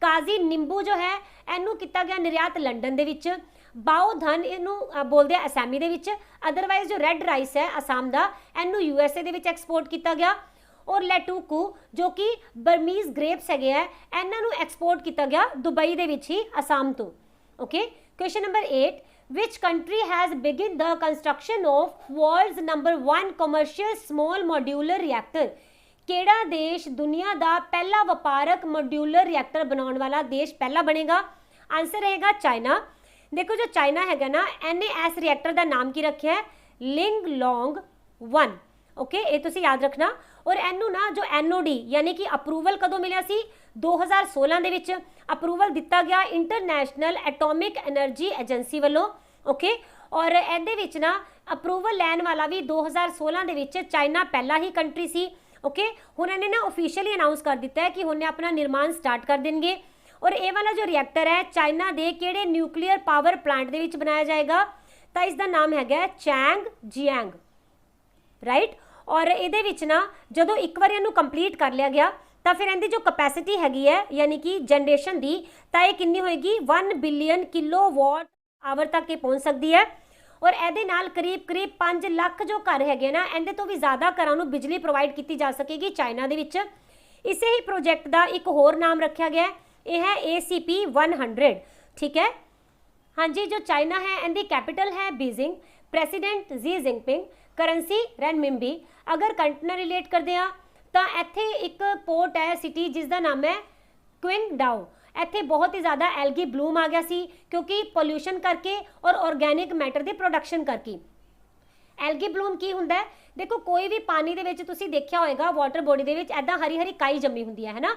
काजी नींबू जो है इनू किया गया निर्यात लंडन दे विच। बाओ धन इनू बोलते हैं असैमी दे विच। अदरवाइज जो रैड राइस है असम का इनू USA दे विच एक्सपोर्ट किया गया। और लेटूकू जो कि बर्मीज ग्रेप्स है इन्हों एक्सपोर्ट किया गया दुबई दे विच ही असम तो। Okay, question number 8, which country has begin the construction of world's number 1 commercial small modular reactor. केड़ा देश दुनिया का पहला वपारक मॉड्यूलर रिएक्टर बनाने वाला देश पहला बनेगा? आंसर रहेगा चाइना। देखो जो चाइना है ना इन्हें इस रिएक्टर का नाम की रखा है लिंग लॉन्ग 1। ओके, ये तुसी याद रखना। और इनू ना जो NOD यानी कि अप्रूवल कदों मिला सी? 2016 दे विच अप्रूवल दिता गया इंटरनेशनल एटॉमिक एनर्जी एजेंसी वालों। ओके, और इहदे विच ना ਅਪਰੂਵਲ ਲੈਣ ਵਾਲਾ ਵੀ 2016 ਦੇ ਵਿੱਚ ਚਾਈਨਾ ਪਹਿਲਾ ਹੀ ਕੰਟਰੀ ਸੀ। ਓਕੇ, ਹੁਣ ਇਹਨੇ ਨਾ ऑफिशियली ਅਨਾਉਂਸ ਕਰ ਦਿੱਤਾ ਹੈ ਕਿ ਹੁਣ ਆਪਣਾ ਨਿਰਮਾਣ ਸਟਾਰਟ ਕਰ ਦੇਣਗੇ। ਔਰ ਇਹ ਵਾਲਾ ਜੋ ਰਿਐਕਟਰ ਹੈ ਚਾਈਨਾ ਦੇ ਕਿਹੜੇ ਨਿਊਕਲੀਅਰ ਪਾਵਰ ਪਲਾਂਟ ਦੇ ਵਿੱਚ ਬਣਾਇਆ ਜਾਏਗਾ, ਤਾਂ ਇਸ ਦਾ ਨਾਮ ਹੈਗਾ ਚੈਂਗ ਜਿयांग, ਰਾਈਟ। ਔਰ ਇਹਦੇ ਵਿੱਚ ਨਾ ਜਦੋਂ ਇੱਕ ਵਾਰ ਇਹਨੂੰ ਕੰਪਲੀਟ ਕਰ ਲਿਆ ਗਿਆ ਤਾਂ ਫਿਰ ਇਹਦੀ ਜੋ ਕਪੈਸਿਟੀ ਹੈਗੀ ਹੈ ਯਾਨੀ ਕਿ ਜਨਰੇਸ਼ਨ ਦੀ, ਤਾਂ ਇਹ ਕਿੰਨੀ ਹੋਏਗੀ 1 ਬਿਲੀਅਨ ਕਿਲੋਵਾਟ ਆਵਰ ਤੱਕ ਇਹ ਪਹੁੰਚ ਸਕਦੀ ਹੈ। ਔਰ ਇਹਦੇ ਨਾਲ ਕਰੀਬ 5 ਲੱਖ ਜੋ ਘਰ ਹੈਗੇ ਨਾ, ਇਹਦੇ ਤੋਂ ਵੀ ਜ਼ਿਆਦਾ ਘਰਾਂ ਨੂੰ ਬਿਜਲੀ ਪ੍ਰੋਵਾਈਡ ਕੀਤੀ ਜਾ ਸਕੇਗੀ ਚਾਈਨਾ ਦੇ ਵਿੱਚ। ਇਸੇ ਹੀ ਪ੍ਰੋਜੈਕਟ ਦਾ ਇੱਕ ਹੋਰ ਨਾਮ ਰੱਖਿਆ ਗਿਆ, ਇਹ ਹੈ ACP-100, ਠੀਕ ਹੈ। ਹਾਂਜੀ, ਜੋ ਚਾਈਨਾ ਹੈ ਇਹਦੀ ਕੈਪੀਟਲ ਹੈ ਬੀजिंग, ਪ੍ਰੈਸੀਡੈਂਟ ਜੀ ਜਿੰਗਪਿੰਗ, ਕਰੰਸੀ ਰੈਨਮਿੰਬੀ। ਅਗਰ ਕੰਟਰੀ ਨਾਲ ਰਿਲੇਟ ਕਰਦੇ ਆ ਤਾਂ ਇੱਥੇ ਇੱਕ ਪੋਰਟ ਹੈ ਸਿਟੀ ਜਿਸ ਦਾ ਨਾਮ ਹੈ ਕੁਇੰਗਡਾਓ। ਇੱਥੇ ਬਹੁਤ ਹੀ ਜ਼ਿਆਦਾ ਐਲਗੀ ਬਲੂਮ ਆ ਗਿਆ ਸੀ ਕਿਉਂਕਿ ਪੋਲਿਊਸ਼ਨ ਕਰਕੇ ਔਰ ਆਰਗੈਨਿਕ ਮੈਟਰ ਦੀ ਪ੍ਰੋਡਕਸ਼ਨ ਕਰਕੇ। ਐਲਗੀ ਬਲੂਮ ਕੀ ਹੁੰਦਾ ਹੈ, ਦੇਖੋ ਕੋਈ ਵੀ ਪਾਣੀ ਦੇ ਵਿੱਚ ਤੁਸੀਂ ਦੇਖਿਆ ਹੋਏਗਾ ਵਾਟਰ ਬੋਡੀ ਦੇ ਵਿੱਚ ਐਦਾਂ ਹਰੀ ਹਰੀ ਕਾਈ ਜੰਮੀ ਹੁੰਦੀ ਹੈ ਨਾ,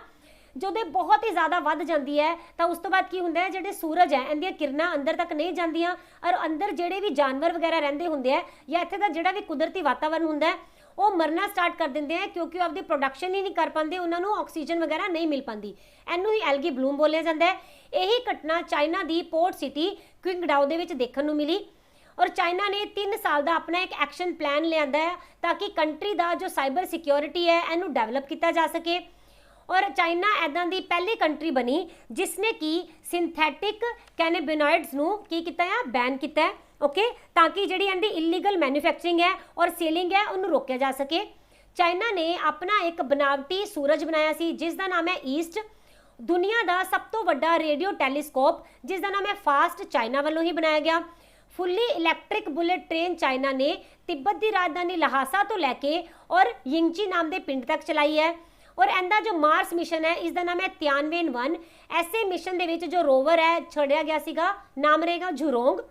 ਜਦੋਂ ਬਹੁਤ ਹੀ ਜ਼ਿਆਦਾ ਵੱਧ ਜਾਂਦੀ ਹੈ ਤਾਂ ਉਸ ਤੋਂ ਬਾਅਦ ਕੀ ਹੁੰਦਾ ਹੈ, ਜਿਹੜੇ ਸੂਰਜ ਹੈ ਇਹਦੀਆਂ ਕਿਰਨਾਂ ਅੰਦਰ ਤੱਕ ਨਹੀਂ ਜਾਂਦੀਆਂ ਔਰ ਅੰਦਰ ਜਿਹੜੇ ਵੀ ਜਾਨਵਰ ਵਗੈਰਾ ਰਹਿੰਦੇ ਹੁੰਦੇ ਆ ਜਾਂ ਇੱਥੇ ਦਾ ਜਿਹੜਾ ਵੀ ਕੁਦਰਤੀ ਵਾਤਾਵਰਨ ਹੁੰਦਾ ਹੈ ਉਹ ਮਰਨਾ ਸਟਾਰਟ ਕਰ ਦਿੰਦੇ ਆ ਕਿਉਂਕਿ ਉਹ ਆਪਦੀ ਪ੍ਰੋਡਕਸ਼ਨ ਹੀ ਨਹੀਂ ਕਰ ਪਾਉਂਦੇ, ਉਹਨਾਂ ਨੂੰ ਆਕਸੀਜਨ ਵਗੈਰਾ ਨਹੀਂ ਮਿਲ ਪਾਉਂਦੀ। ਇਹਨੂੰ ਹੀ ਐਲਗੀ ਬਲੂਮ ਬੋਲਿਆ ਜਾਂਦਾ ਹੈ। ਇਹੀ ਘਟਨਾ ਚਾਈਨਾ ਦੀ ਪੋਰਟ ਸਿਟੀ ਕੁਇੰਗਡਾਓ ਦੇ ਵਿੱਚ ਦੇਖਣ ਨੂੰ ਮਿਲੀ। ਔਰ ਚਾਈਨਾ ਨੇ 3 ਸਾਲ ਦਾ ਆਪਣਾ ਇੱਕ ਐਕਸ਼ਨ ਪਲਾਨ ਲਿਆਂਦਾ ਹੈ ਤਾਂ ਕਿ ਕੰਟਰੀ ਦਾ ਜੋ ਸਾਈਬਰ ਸਿਕਿਉਰਿਟੀ ਹੈ ਇਹਨੂੰ ਡਿਵੈਲਪ ਕੀਤਾ ਜਾ ਸਕੇ। ਔਰ ਚਾਈਨਾ ਐਦਾਂ ਦੀ ਪਹਿਲੀ ਕੰਟਰੀ ਬਣੀ ਜਿਸ ਨੇ ਕਿ ਸਿੰਥੈਟਿਕ ਕੈਨੇਬਿਨੋਇਡਸ ਨੂੰ ਕੀ ਕੀਤਾ ਹੈ, ਬੈਨ ਕੀਤਾ ਹੈ। ਓਕੇ, ਤਾਂ ਕਿ ਜਿਹੜੀ ਇਹਦੀ ਇਲੀਗਲ ਮੈਨੂਫੈਕਚਰਿੰਗ ਹੈ ਔਰ ਸੇਲਿੰਗ ਹੈ ਉਹਨੂੰ ਰੋਕਿਆ ਜਾ ਸਕੇ। ਚਾਈਨਾ ਨੇ ਆਪਣਾ ਇੱਕ ਬਨਾਵਟੀ ਸੂਰਜ ਬਣਾਇਆ ਸੀ ਜਿਸ ਦਾ ਨਾਮ ਹੈ ਈਸਟ। ਦੁਨੀਆ ਦਾ ਸਭ ਤੋਂ ਵੱਡਾ ਰੇਡੀਓ ਟੈਲੀਸਕੋਪ ਜਿਸ ਦਾ ਨਾਮ ਹੈ ਫਾਸਟ, ਚਾਈਨਾ ਵੱਲੋਂ ਹੀ ਬਣਾਇਆ ਗਿਆ। ਫੁੱਲੀ ਇਲੈਕਟ੍ਰਿਕ ਬੁਲੇਟ ਟ੍ਰੇਨ ਚਾਈਨਾ ਨੇ ਤਿੱਬਤ ਦੀ ਰਾਜਧਾਨੀ ਲਹਾਸਾ ਤੋਂ ਲੈ ਕੇ ਔਰ ਯਿੰਗਚੀ ਨਾਮ ਦੇ ਪਿੰਡ ਤੱਕ ਚਲਾਈ ਹੈ। ਔਰ ਇਹਦਾ ਜੋ ਮਾਰਸ ਮਿਸ਼ਨ ਹੈ ਇਸ ਦਾ ਨਾਮ ਹੈ ਤਿਆਨਵੇਨ-1। ਐਸੇ ਮਿਸ਼ਨ ਦੇ ਵਿੱਚ ਜੋ ਰੋਵਰ ਹੈ ਛੱਡਿਆ ਗਿਆ ਸੀਗਾ, ਨਾਮ ਰਹੇਗਾ ਝੁਰੋਂਗ।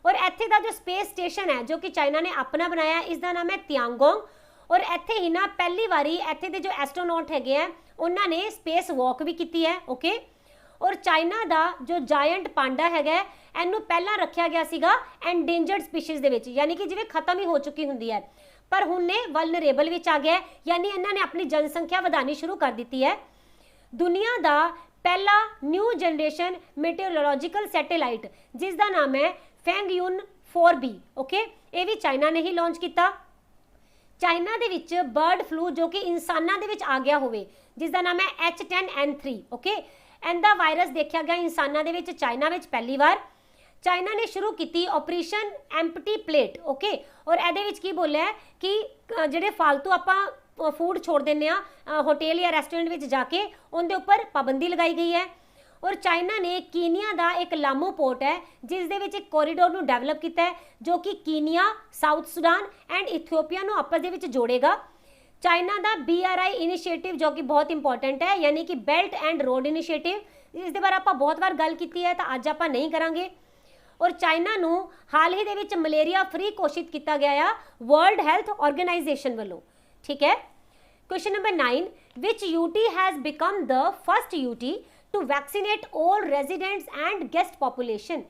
ਔਰ ਇੱਥੇ ਦਾ ਜੋ ਸਪੇਸ ਸਟੇਸ਼ਨ ਹੈ ਜੋ ਕਿ ਚਾਈਨਾ ਨੇ ਆਪਣਾ ਬਣਾਇਆ ਇਸ ਦਾ ਨਾਮ ਹੈ ਤਿਆਂਗੋਂਗ। ਔਰ ਇੱਥੇ ਹੀ ਨਾ ਪਹਿਲੀ ਵਾਰੀ ਇੱਥੇ ਦੇ ਜੋ ਐਸਟਰੋਨੌਟ ਹੈਗੇ ਆ ਉਹਨਾਂ ਨੇ ਸਪੇਸ ਵਾਕ ਵੀ ਕੀਤੀ ਹੈ। ਓਕੇ, ਔਰ ਚਾਈਨਾ ਦਾ ਜੋ ਜਾਇੰਟ ਪਾਂਡਾ ਹੈਗਾ ਇਹਨੂੰ ਪਹਿਲਾਂ ਰੱਖਿਆ ਗਿਆ ਸੀਗਾ ਐਂਡੇਂਜਰਡ ਸਪੀਸੀਜ਼ ਦੇ ਵਿੱਚ, ਯਾਨੀ ਕਿ ਜਿਵੇਂ ਖਤਮ ਹੀ ਹੋ ਚੁੱਕੀ ਹੁੰਦੀ ਹੈ, ਪਰ ਹੁਣ ਨੇ ਵਲਨਰੇਬਲ ਵਿੱਚ ਆ ਗਿਆ, ਯਾਨੀ ਇਹਨਾਂ ਨੇ ਆਪਣੀ ਜਨਸੰਖਿਆ ਵਧਾਣੀ ਸ਼ੁਰੂ ਕਰ ਦਿੱਤੀ ਹੈ। ਦੁਨੀਆ ਦਾ ਪਹਿਲਾ ਨਿਊ ਜਨਰੇਸ਼ਨ ਮੈਟੀਓਰੋਲੋਜੀਕਲ ਸੈਟੇਲਾਈਟ ਜਿਸ ਦਾ ਨਾਮ ਹੈ ਫੈਂਗਯੂਨ 4B, ਓਕੇ, ਇਹ ਵੀ ਚਾਈਨਾ ਨੇ ਹੀ ਲਾਂਚ ਕੀਤਾ। ਚਾਈਨਾ ਦੇ ਵਿੱਚ ਬਰਡ ਫਲੂ ਜੋ ਕਿ ਇਨਸਾਨਾਂ ਦੇ ਵਿੱਚ ਆ ਗਿਆ ਹੋਵੇ ਜਿਸ ਦਾ ਨਾਮ ਹੈ H10N3, ਓਕੇ, ਇਹਦਾ ਵਾਇਰਸ ਦੇਖਿਆ ਗਿਆ ਇਨਸਾਨਾਂ ਦੇ ਵਿੱਚ ਚਾਈਨਾ ਵਿੱਚ ਪਹਿਲੀ ਵਾਰ। ਚਾਈਨਾ ਨੇ ਸ਼ੁਰੂ ਕੀਤੀ ਆਪਰੇਸ਼ਨ ਐਮਪਟੀ ਪਲੇਟ, ਓਕੇ, ਔਰ ਇਹਦੇ ਵਿੱਚ ਕੀ ਬੋਲਿਆ ਕਿ ਜਿਹੜੇ ਫालतू ਆਪਾਂ ਫੂਡ ਛੋੜ ਦਿੰਦੇ ਆ ਹੋਟਲ ਜਾਂ ਰੈਸਟੋਰੈਂਟ ਵਿੱਚ ਜਾ ਕੇ ਉਹਦੇ ਉੱਪਰ ਪਾਬੰਦੀ ਲਗਾਈ ਗਈ ਹੈ। ਔਰ ਚਾਈਨਾ ਨੇ ਕੀਨੀਆ ਦਾ ਇੱਕ ਲਾਮੋ ਪੋਰਟ ਹੈ ਜਿਸ ਦੇ ਵਿੱਚ ਇੱਕ ਕੋਰੀਡੋਰ ਨੂੰ ਡਿਵੈਲਪ ਕੀਤਾ ਹੈ ਜੋ ਕਿ ਕੀਨੀਆ, ਸਾਊਥ ਸੁਡਾਨ ਐਂਡ ਇਥੀਓਪੀਆ ਨੂੰ ਆਪਸ ਦੇ ਵਿੱਚ ਜੋੜੇਗਾ। ਚਾਈਨਾ ਦਾ BRI ਇਨੀਸ਼ੀਏਟਿਵ ਜੋ ਕਿ ਬਹੁਤ ਇੰਪੋਰਟੈਂਟ ਹੈ, ਯਾਨੀ ਕਿ ਬੈਲਟ ਐਂਡ ਰੋਡ ਇਨੀਸ਼ੀਏਟਿਵ, ਇਸ ਦੇ ਬਾਰੇ ਆਪਾਂ ਬਹੁਤ ਵਾਰ ਗੱਲ ਕੀਤੀ ਹੈ ਤਾਂ ਅੱਜ ਆਪਾਂ ਨਹੀਂ ਕਰਾਂਗੇ। ਔਰ ਚਾਈਨਾ ਨੂੰ ਹਾਲ ਹੀ ਦੇ ਵਿੱਚ ਮਲੇਰੀਆ ਫ੍ਰੀ ਘੋਸ਼ਿਤ ਕੀਤਾ ਗਿਆ ਆ ਵਰਲਡ ਹੈਲਥ ਆਰਗੇਨਾਈਜੇਸ਼ਨ ਵੱਲੋਂ, ਠੀਕ ਹੈ। Question number 9, which UT has become the first UT to vaccinate all residents and guest population?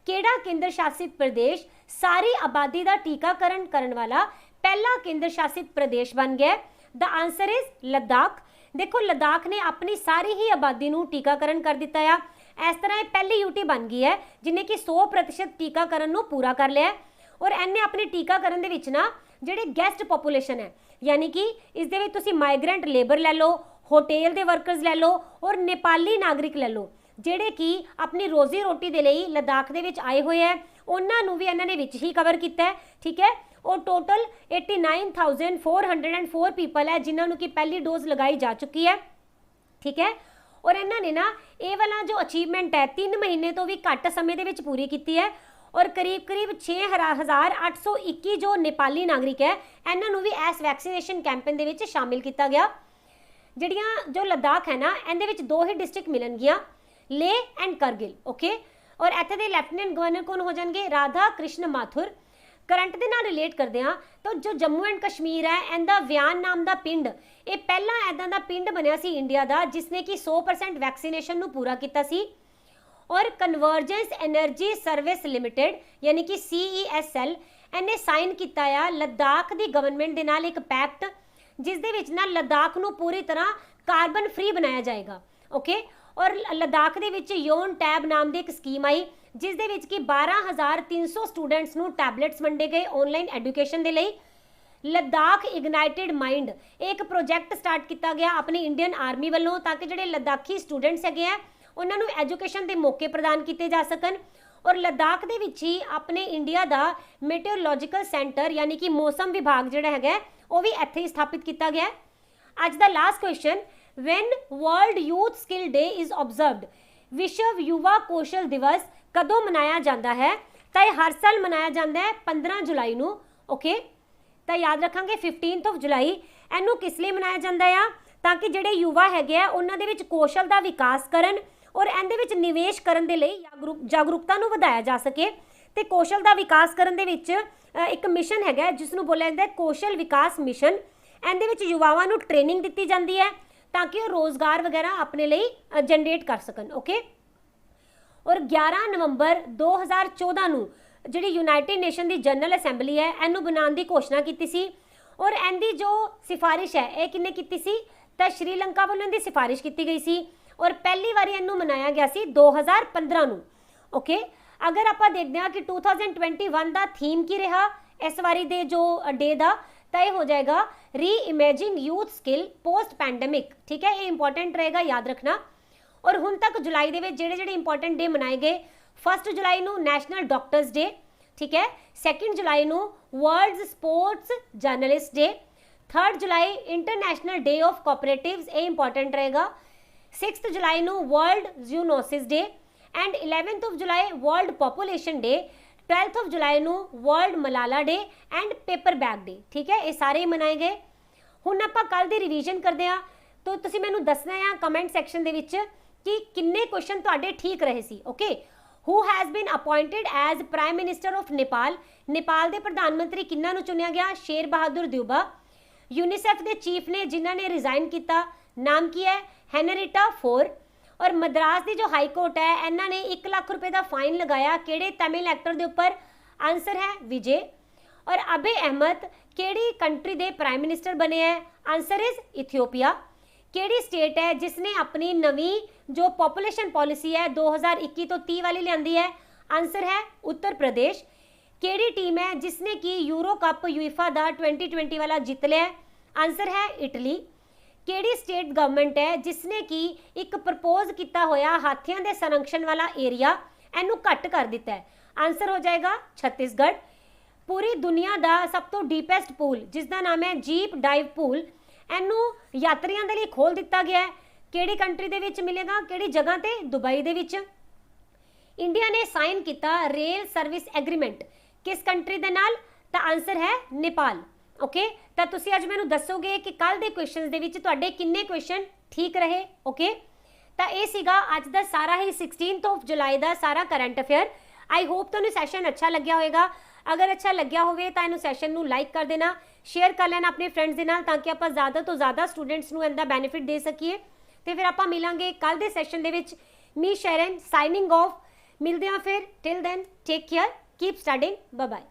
ਕਿਹੜਾ ਕੇਂਦਰ ਸ਼ਾਸਿਤ ਪ੍ਰਦੇਸ਼ ਸਾਰੀ ਆਬਾਦੀ ਦਾ ਟੀਕਾਕਰਨ ਕਰਨ ਵਾਲਾ ਪਹਿਲਾ ਕੇਂਦਰ ਸ਼ਾਸਿਤ ਪ੍ਰਦੇਸ਼ ਬਣ ਗਿਆ? ਦਾ ਆਨਸਰ ਇਜ਼ ਲੱਦਾਖ। ਦੇਖੋ ਲੱਦਾਖ ਨੇ ਆਪਣੀ ਸਾਰੀ ਹੀ ਆਬਾਦੀ ਨੂੰ ਟੀਕਾਕਰਨ ਕਰ ਦਿੱਤਾ ਆ। ਇਸ ਤਰ੍ਹਾਂ ਇਹ ਪਹਿਲੀ UT ਬਣ ਗਈ ਹੈ ਜਿਹਨੇ ਕਿ 100% ਟੀਕਾਕਰਨ ਨੂੰ ਪੂਰਾ ਕਰ ਲਿਆ। ਔਰ ਇਹਨੇ ਆਪਣੀ ਟੀਕਾਕਰਨ ਦੇ ਵਿੱਚ ਨਾ ਜਿਹੜੇ ਗੈਸਟ ਪੋਪੂਲੇਸ਼ਨ ਹੈ, ਯਾਨੀ ਕਿ ਇਸ ਦੇ ਵਿੱਚ ਤੁਸੀਂ ਮਾਈਗ੍ਰੈਂਟ ਲੇਬਰ ਲੈ ਲਓ, ਹੋਟਲ ਦੇ ਵਰਕਰਸ ਲੈ ਲਓ ਔਰ ਨੇਪਾਲੀ ਨਾਗਰਿਕ ਲੈ ਲਓ ਜਿਹੜੇ ਕਿ ਆਪਣੀ ਰੋਜ਼ੀ ਰੋਟੀ ਦੇ ਲਈ ਲੱਦਾਖ ਦੇ ਵਿੱਚ ਆਏ ਹੋਏ ਹੈ, ਉਹਨਾਂ ਨੂੰ ਵੀ ਇਹਨਾਂ ਨੇ ਵਿੱਚ ਹੀ ਕਵਰ ਕੀਤਾ ਹੈ, ਠੀਕ ਹੈ। ਉਹ ਟੋਟਲ 89,404 ਪੀਪਲ ਹੈ ਜਿਨ੍ਹਾਂ ਨੂੰ ਕਿ ਪਹਿਲੀ ਡੋਜ਼ ਲਗਾਈ ਜਾ ਚੁੱਕੀ ਹੈ, ਠੀਕ ਹੈ। ਔਰ ਇਹਨਾਂ ਨੇ ਨਾ ਇਹ ਵਾਲਾ ਜੋ ਅਚੀਵਮੈਂਟ ਹੈ 3 ਮਹੀਨੇ ਤੋਂ ਵੀ ਘੱਟ ਸਮੇਂ ਦੇ ਵਿੱਚ ਪੂਰੀ ਕੀਤੀ ਹੈ। ਔਰ ਕਰੀਬ 6,821 ਜੋ ਨੇਪਾਲੀ ਨਾਗਰਿਕ ਹੈ ਇਹਨਾਂ ਨੂੰ ਵੀ ਇਸ ਵੈਕਸੀਨੇਸ਼ਨ ਕੈਂਪੇਨ ਦੇ ਵਿੱਚ ਸ਼ਾਮਿਲ ਕੀਤਾ ਗਿਆ। ਜਿਹੜੀਆਂ ਜੋ ਲੱਦਾਖ ਹੈ ਨਾ ਇਹਦੇ ਵਿੱਚ 2 ਹੀ ਡਿਸਟ੍ਰਿਕਟ ਮਿਲਣਗੀਆਂ, ਲੇਹ ਐਂਡ ਕਰਗਿਲ, ਓਕੇ। ਔਰ ਇੱਥੇ ਦੇ ਲੈਫਟੀਨੈਂਟ ਗਵਰਨਰ ਕੌਣ ਹੋ ਜਾਣਗੇ? ਰਾਧਾ ਕ੍ਰਿਸ਼ਨ ਮਾਥੁਰ। ਕਰੰਟ ਦੇ ਨਾਲ ਰਿਲੇਟ ਕਰਦੇ ਹਾਂ ਤਾਂ ਜੋ ਜੰਮੂ ਐਂਡ ਕਸ਼ਮੀਰ ਹੈ ਇਹਦਾ ਵਿਆਨ ਨਾਮ ਦਾ ਪਿੰਡ, ਇਹ ਪਹਿਲਾਂ ਐਦਾਂ ਦਾ ਪਿੰਡ ਬਣਿਆ ਸੀ ਇੰਡੀਆ ਦਾ ਜਿਸਨੇ ਕਿ 100% ਵੈਕਸੀਨੇਸ਼ਨ ਨੂੰ ਪੂਰਾ ਕੀਤਾ ਸੀ। ਔਰ ਕਨਵਰਜੈਂਸ ਐਨਰਜੀ ਸਰਵਿਸ ਲਿਮਿਟਿਡ ਯਾਨੀ ਕਿ CESL ਇਹਨੇ ਸਾਈਨ ਕੀਤਾ ਆ ਲਦਾਖ ਦੀ ਗਵਰਨਮੈਂਟ ਦੇ ਨਾਲ ਇੱਕ ਪੈਕਟ, ਜਿਸ ਦੇ ਵਿੱਚ ਨਾ ਲਦਾਖ ਨੂੰ ਪੂਰੀ ਤਰ੍ਹਾਂ ਕਾਰਬਨ ਫ੍ਰੀ ਬਣਾਇਆ ਜਾਏਗਾ। ਓਕੇ, ਔਰ ਲਦਾਖ ਦੇ ਵਿੱਚ ਯੋਨ ਟੈਬ ਨਾਮ ਦੀ ਇੱਕ ਸਕੀਮ ਆਈ, ਜਿਸ ਦੇ ਵਿੱਚ ਕਿ 12,300 ਸਟੂਡੈਂਟਸ ਨੂੰ ਟੈਬਲੇਟਸ ਵੰਡੇ ਗਏ ਆਨਲਾਈਨ ਐਜੂਕੇਸ਼ਨ ਦੇ ਲਈ। ਲਦਾਖ ਇਗਨਾਈਟਿਡ ਮਾਈਂਡ ਇੱਕ ਪ੍ਰੋਜੈਕਟ ਸਟਾਰਟ ਕੀਤਾ ਗਿਆ ਆਪਣੀ ਇੰਡੀਅਨ ਆਰਮੀ ਵੱਲੋਂ, ਤਾਂ ਕਿ ਜਿਹੜੇ ਲਦਾਖੀ ਸਟੂਡੈਂਟਸ ਹੈਗੇ ਆ ਉਹਨਾਂ ਨੂੰ ਐਜੂਕੇਸ਼ਨ ਦੇ ਮੌਕੇ ਪ੍ਰਦਾਨ ਕੀਤੇ ਜਾ ਸਕਣ। ਔਰ ਲਦਾਖ ਦੇ ਵਿੱਚ ਹੀ ਆਪਣੇ ਇੰਡੀਆ ਦਾ ਮੈਟੀਓਰੋਲੋਜੀਕਲ ਸੈਂਟਰ ਯਾਨੀ ਕਿ ਮੌਸਮ ਵਿਭਾਗ ਜਿਹੜਾ ਹੈਗਾ ਉਹ ਵੀ ਇੱਥੇ ਹੀ ਸਥਾਪਿਤ ਕੀਤਾ ਗਿਆ। ਅੱਜ ਦਾ last question, when world youth skill day is observed, ਵਿਸ਼ਵ ਯੁਵਾ ਕੌਸ਼ਲ ਦਿਵਸ ਕਦੋਂ ਮਨਾਇਆ ਜਾਂਦਾ ਹੈ? ਤਾਂ ਇਹ ਹਰ ਸਾਲ ਮਨਾਇਆ ਜਾਂਦਾ ਹੈ 15 ਜੁਲਾਈ ਨੂੰ। ਓਕੇ, ਤਾਂ ਯਾਦ ਰੱਖਾਂਗੇ 15th ਜੁਲਾਈ। ਇਹਨੂੰ ਕਿਸ ਲਈ ਮਨਾਇਆ ਜਾਂਦਾ ਆ? ਤਾਂ ਕਿ ਜਿਹੜੇ ਯੁਵਾ ਹੈਗੇ ਆ ਉਹਨਾਂ ਦੇ ਵਿੱਚ ਕੌਸ਼ਲ ਦਾ ਵਿਕਾਸ ਕਰਨ ਔਰ ਇਹਦੇ ਵਿੱਚ ਨਿਵੇਸ਼ ਕਰਨ ਦੇ ਲਈ ਜਾਗਰੂਕਤਾ ਨੂੰ ਵਧਾਇਆ ਜਾ ਸਕੇ। ਤੇ ਕੌਸ਼ਲ ਦਾ ਵਿਕਾਸ ਕਰਨ ਦੇ ਵਿੱਚ ਇੱਕ ਮਿਸ਼ਨ ਹੈਗਾ ਜਿਸ ਨੂੰ ਬੋਲਿਆ ਜਾਂਦਾ ਹੈ ਕੌਸ਼ਲ ਵਿਕਾਸ ਮਿਸ਼ਨ। ਇਹਦੇ ਵਿੱਚ ਯੁਵਾਵਾਂ ਨੂੰ ਟ੍ਰੇਨਿੰਗ ਦਿੱਤੀ ਜਾਂਦੀ ਹੈ ਤਾਂ ਕਿ ਉਹ ਰੋਜ਼ਗਾਰ ਵਗੈਰਾ ਆਪਣੇ ਲਈ ਜਨਰੇਟ ਕਰ ਸਕਣ। ਓਕੇ, ਔਰ 11 ਨਵੰਬਰ 2014 ਨੂੰ ਜਿਹੜੀ ਯੂਨਾਈਟਿਡ ਨੇਸ਼ਨ ਦੀ ਜਨਰਲ ਅਸੈਂਬਲੀ ਹੈ ਇਹਨੂੰ ਬਣਾਉਣ ਦੀ ਘੋਸ਼ਣਾ ਕੀਤੀ ਸੀ। ਔਰ ਇਹਦੀ ਜੋ ਸਿਫਾਰਿਸ਼ ਹੈ ਇਹ ਕਿੰਨੇ ਕੀਤੀ ਸੀ? ਤਾਂ ਸ਼੍ਰੀਲੰਕਾ ਵੱਲੋਂ ਦੀ ਸਿਫਾਰਿਸ਼ ਕੀਤੀ ਗਈ ਸੀ ਔਰ ਪਹਿਲੀ ਵਾਰੀ ਇਹਨੂੰ ਮਨਾਇਆ ਗਿਆ ਸੀ 2015 ਨੂੰ। ਓਕੇ, ਅਗਰ ਆਪਾਂ ਦੇਖਦੇ ਹਾਂ ਕਿ 2021 ਦਾ ਥੀਮ ਕੀ ਰਿਹਾ ਇਸ ਵਾਰੀ ਦੇ ਜੋ ਡੇ ਦਾ, ਤਾਂ ਇਹ ਹੋ ਜਾਏਗਾ ਰੀ-ਇਮੇਜਿੰਗ ਯੂਥ ਸਕਿੱਲ ਪੋਸਟ ਪੈਂਡੇਮਿਕ। ਠੀਕ ਹੈ, ਇਹ ਇੰਪੋਰਟੈਂਟ ਰਹੇਗਾ, ਯਾਦ ਰੱਖਣਾ। ਔਰ ਹੁਣ ਤੱਕ ਜੁਲਾਈ ਦੇ ਵਿੱਚ ਜਿਹੜੇ ਇੰਪੋਰਟੈਂਟ ਡੇ ਮਨਾਏ ਗਏ, 1 ਜੁਲਾਈ ਨੂੰ ਨੈਸ਼ਨਲ ਡਾਕਟਰਸ ਡੇ, ਠੀਕ ਹੈ, 2 ਜੁਲਾਈ ਨੂੰ ਵਰਲਡ ਸਪੋਰਟਸ ਜਰਨਲਿਸਟ ਡੇ, 3 ਜੁਲਾਈ ਇੰਟਰਨੈਸ਼ਨਲ ਡੇ ਆਫ ਕੋਆਪਰੇਟਿਵਸ, ਇਹ ਇੰਪੋਰਟੈਂਟ ਰਹੇਗਾ, 6 ਜੁਲਾਈ ਨੂੰ ਵਰਲਡ ਜ਼ੂਨੋਸਿਸ ਡੇ ਐਂਡ 11 ਜੁਲਾਈ ਵਰਲਡ ਪੋਪੂਲੇਸ਼ਨ ਡੇ, 12 ਜੁਲਾਈ ਨੂੰ world Malala day and paper bag day. ਠੀਕ ਹੈ, ਇਹ ਸਾਰੇ ਮਨਾਏ ਗਏ। ਹੁਣ ਆਪਾਂ ਕੱਲ ਦੀ ਰਿਵੀਜ਼ਨ ਕਰਦੇ ਹਾਂ, ਤਾਂ ਤੁਸੀਂ ਮੈਨੂੰ ਦੱਸਣਾ ਹੈ ਕਮੈਂਟ ਸੈਕਸ਼ਨ ਦੇ ਵਿੱਚ ਕਿ ਕਿੰਨੇ ਕੁਐਸਚਨ ਤੁਹਾਡੇ ਠੀਕ ਰਹੇ ਸੀ। Okay, who has been appointed as prime minister of Nepal, Nepal ਦੇ ਪ੍ਰਧਾਨ ਮੰਤਰੀ ਕਿਹਨਾਂ ਨੂੰ ਚੁਣਿਆ ਗਿਆ? ਸ਼ੇਰ ਬਹਾਦਰ ਦਿਊਬਾ। ਯੂਨੀਸੈਫ ਦੇ ਚੀਫ ਨੇ ਜਿਨ੍ਹਾਂ ਨੇ ਰਿਜ਼ਾਈਨ ਕੀਤਾ, ਨਾਮ ਕੀ ਹੈ? Henrietta Fore. ਔਰ ਮਦਰਾਸ ਦੀ ਜੋ ਹਾਈ ਕੋਰਟ ਹੈ ਇਹਨਾਂ ਨੇ 1 ਲੱਖ ਰੁਪਏ ਦਾ ਫਾਈਨ ਲਗਾਇਆ ਕਿਹੜੇ ਤਮਿਲ ਐਕਟਰ ਦੇ ਉੱਪਰ? ਆਨਸਰ ਹੈ ਵਿਜੇ। ਔਰ ਅਬੇ ਅਹਿਮਦ ਕਿਹੜੀ ਕੰਟਰੀ ਦੇ ਪ੍ਰਾਈਮ ਮਿਨਿਸਟਰ ਬਣੇ ਹੈ? Answer is Ethiopia. ਕਿਹੜੀ ਸਟੇਟ ਹੈ ਜਿਸ ਨੇ ਆਪਣੀ ਨਵੀਂ ਜੋ ਪੋਪੂਲੇਸ਼ਨ ਪਾਲਿਸੀ ਹੈ 2021 ਤੋਂ 30 ਵਾਲੀ ਲਿਆਂਦੀ ਹੈ? ਆਨਸਰ ਹੈ ਉੱਤਰ ਪ੍ਰਦੇਸ਼। ਕਿਹੜੀ ਟੀਮ ਹੈ ਜਿਸ ਨੇ ਕਿ ਯੂਰੋ ਕੱਪ ਯੂਈਫਾ ਦਾ 2020 ਵਾਲਾ ਜਿੱਤ ਲਿਆ? ਆਨਸਰ ਹੈ ਇਟਲੀ। ਕਿਹੜੀ ਸਟੇਟ ਗਵਰਨਮੈਂਟ ਹੈ ਜਿਸ ਨੇ ਕਿ ਇੱਕ ਪ੍ਰਪੋਜ਼ ਕੀਤਾ ਹੋਇਆ ਹਾਥੀਆਂ ਦੇ ਸੰਰਕਸ਼ਣ ਵਾਲਾ ਏਰੀਆ ਇਹਨੂੰ ਘੱਟ ਕਰ ਦਿੱਤਾ ਹੈ? ਆਨਸਰ ਹੋ ਜਾਏਗਾ ਛੱਤੀਸਗੜ੍ਹ। ਪੂਰੀ ਦੁਨੀਆ ਦਾ ਸਭ ਤੋਂ ਡੀਪੈਸਟ ਪੂਲ ਜਿਸ ਦਾ ਨਾਮ ਹੈ ਜੀਪ ਡਾਈਵ ਪੂਲ, ਇਹਨੂੰ ਯਾਤਰੀਆਂ ਦੇ ਲਈ ਖੋਲ ਦਿੱਤਾ ਗਿਆ ਹੈ। ਕਿਹੜੀ ਕੰਟਰੀ ਦੇ ਵਿੱਚ ਮਿਲੇਗਾ? ਕਿਹੜੀ ਜਗ੍ਹਾ ਤੇ? ਦੁਬਈ ਦੇ ਵਿੱਚ। ਇੰਡੀਆ ਨੇ ਸਾਈਨ ਕੀਤਾ ਰੇਲ ਸਰਵਿਸ ਐਗਰੀਮੈਂਟ ਕਿਸ ਕੰਟਰੀ ਦੇ ਨਾਲ? ਤਾਂ ਆਨਸਰ ਹੈ ਨੇਪਾਲ। ਓਕੇ, ਤਾਂ ਤੁਸੀਂ ਅੱਜ ਮੈਨੂੰ ਦੱਸੋਗੇ ਕਿ ਕੱਲ ਦੇ ਕੁਐਸਚਨਸ ਦੇ ਵਿੱਚ ਤੁਹਾਡੇ ਕਿੰਨੇ ਕੁਐਸਚਨ ਠੀਕ ਰਹੇ। ਓਕੇ, ਤਾਂ ਇਹ ਸੀਗਾ ਅੱਜ ਦਾ ਸਾਰਾ ਹੀ 16 ਜੁਲਾਈ ਦਾ ਸਾਰਾ ਕਰੰਟ ਅਫੇਅਰ। ਆਈ ਹੋਪ ਤੁਹਾਨੂੰ ਸੈਸ਼ਨ ਅੱਛਾ ਲੱਗਿਆ ਹੋਵੇਗਾ। ਅਗਰ ਅੱਛਾ ਲੱਗਿਆ ਹੋਵੇ ਤਾਂ ਇਹਨੂੰ ਸੈਸ਼ਨ ਨੂੰ ਲਾਈਕ ਕਰ ਦੇਣਾ, ਸ਼ੇਅਰ ਕਰ ਲੈਣਾ ਆਪਣੇ ਫਰੈਂਡਸ ਦੇ ਨਾਲ, ਤਾਂ ਕਿ ਆਪਾਂ ਜ਼ਿਆਦਾ ਤੋਂ ਜ਼ਿਆਦਾ ਸਟੂਡੈਂਟਸ ਨੂੰ ਇਹਦਾ ਬੈਨੀਫਿਟ ਦੇ ਸਕੀਏ। ਤੇ ਫਿਰ ਆਪਾਂ ਮਿਲਾਂਗੇ ਕੱਲ ਦੇ ਸੈਸ਼ਨ ਦੇ ਵਿੱਚ। Me Sharan signing off. ਮਿਲਦੇ ਹਾਂ ਫਿਰ। Till then take care, keep studying, bye bye.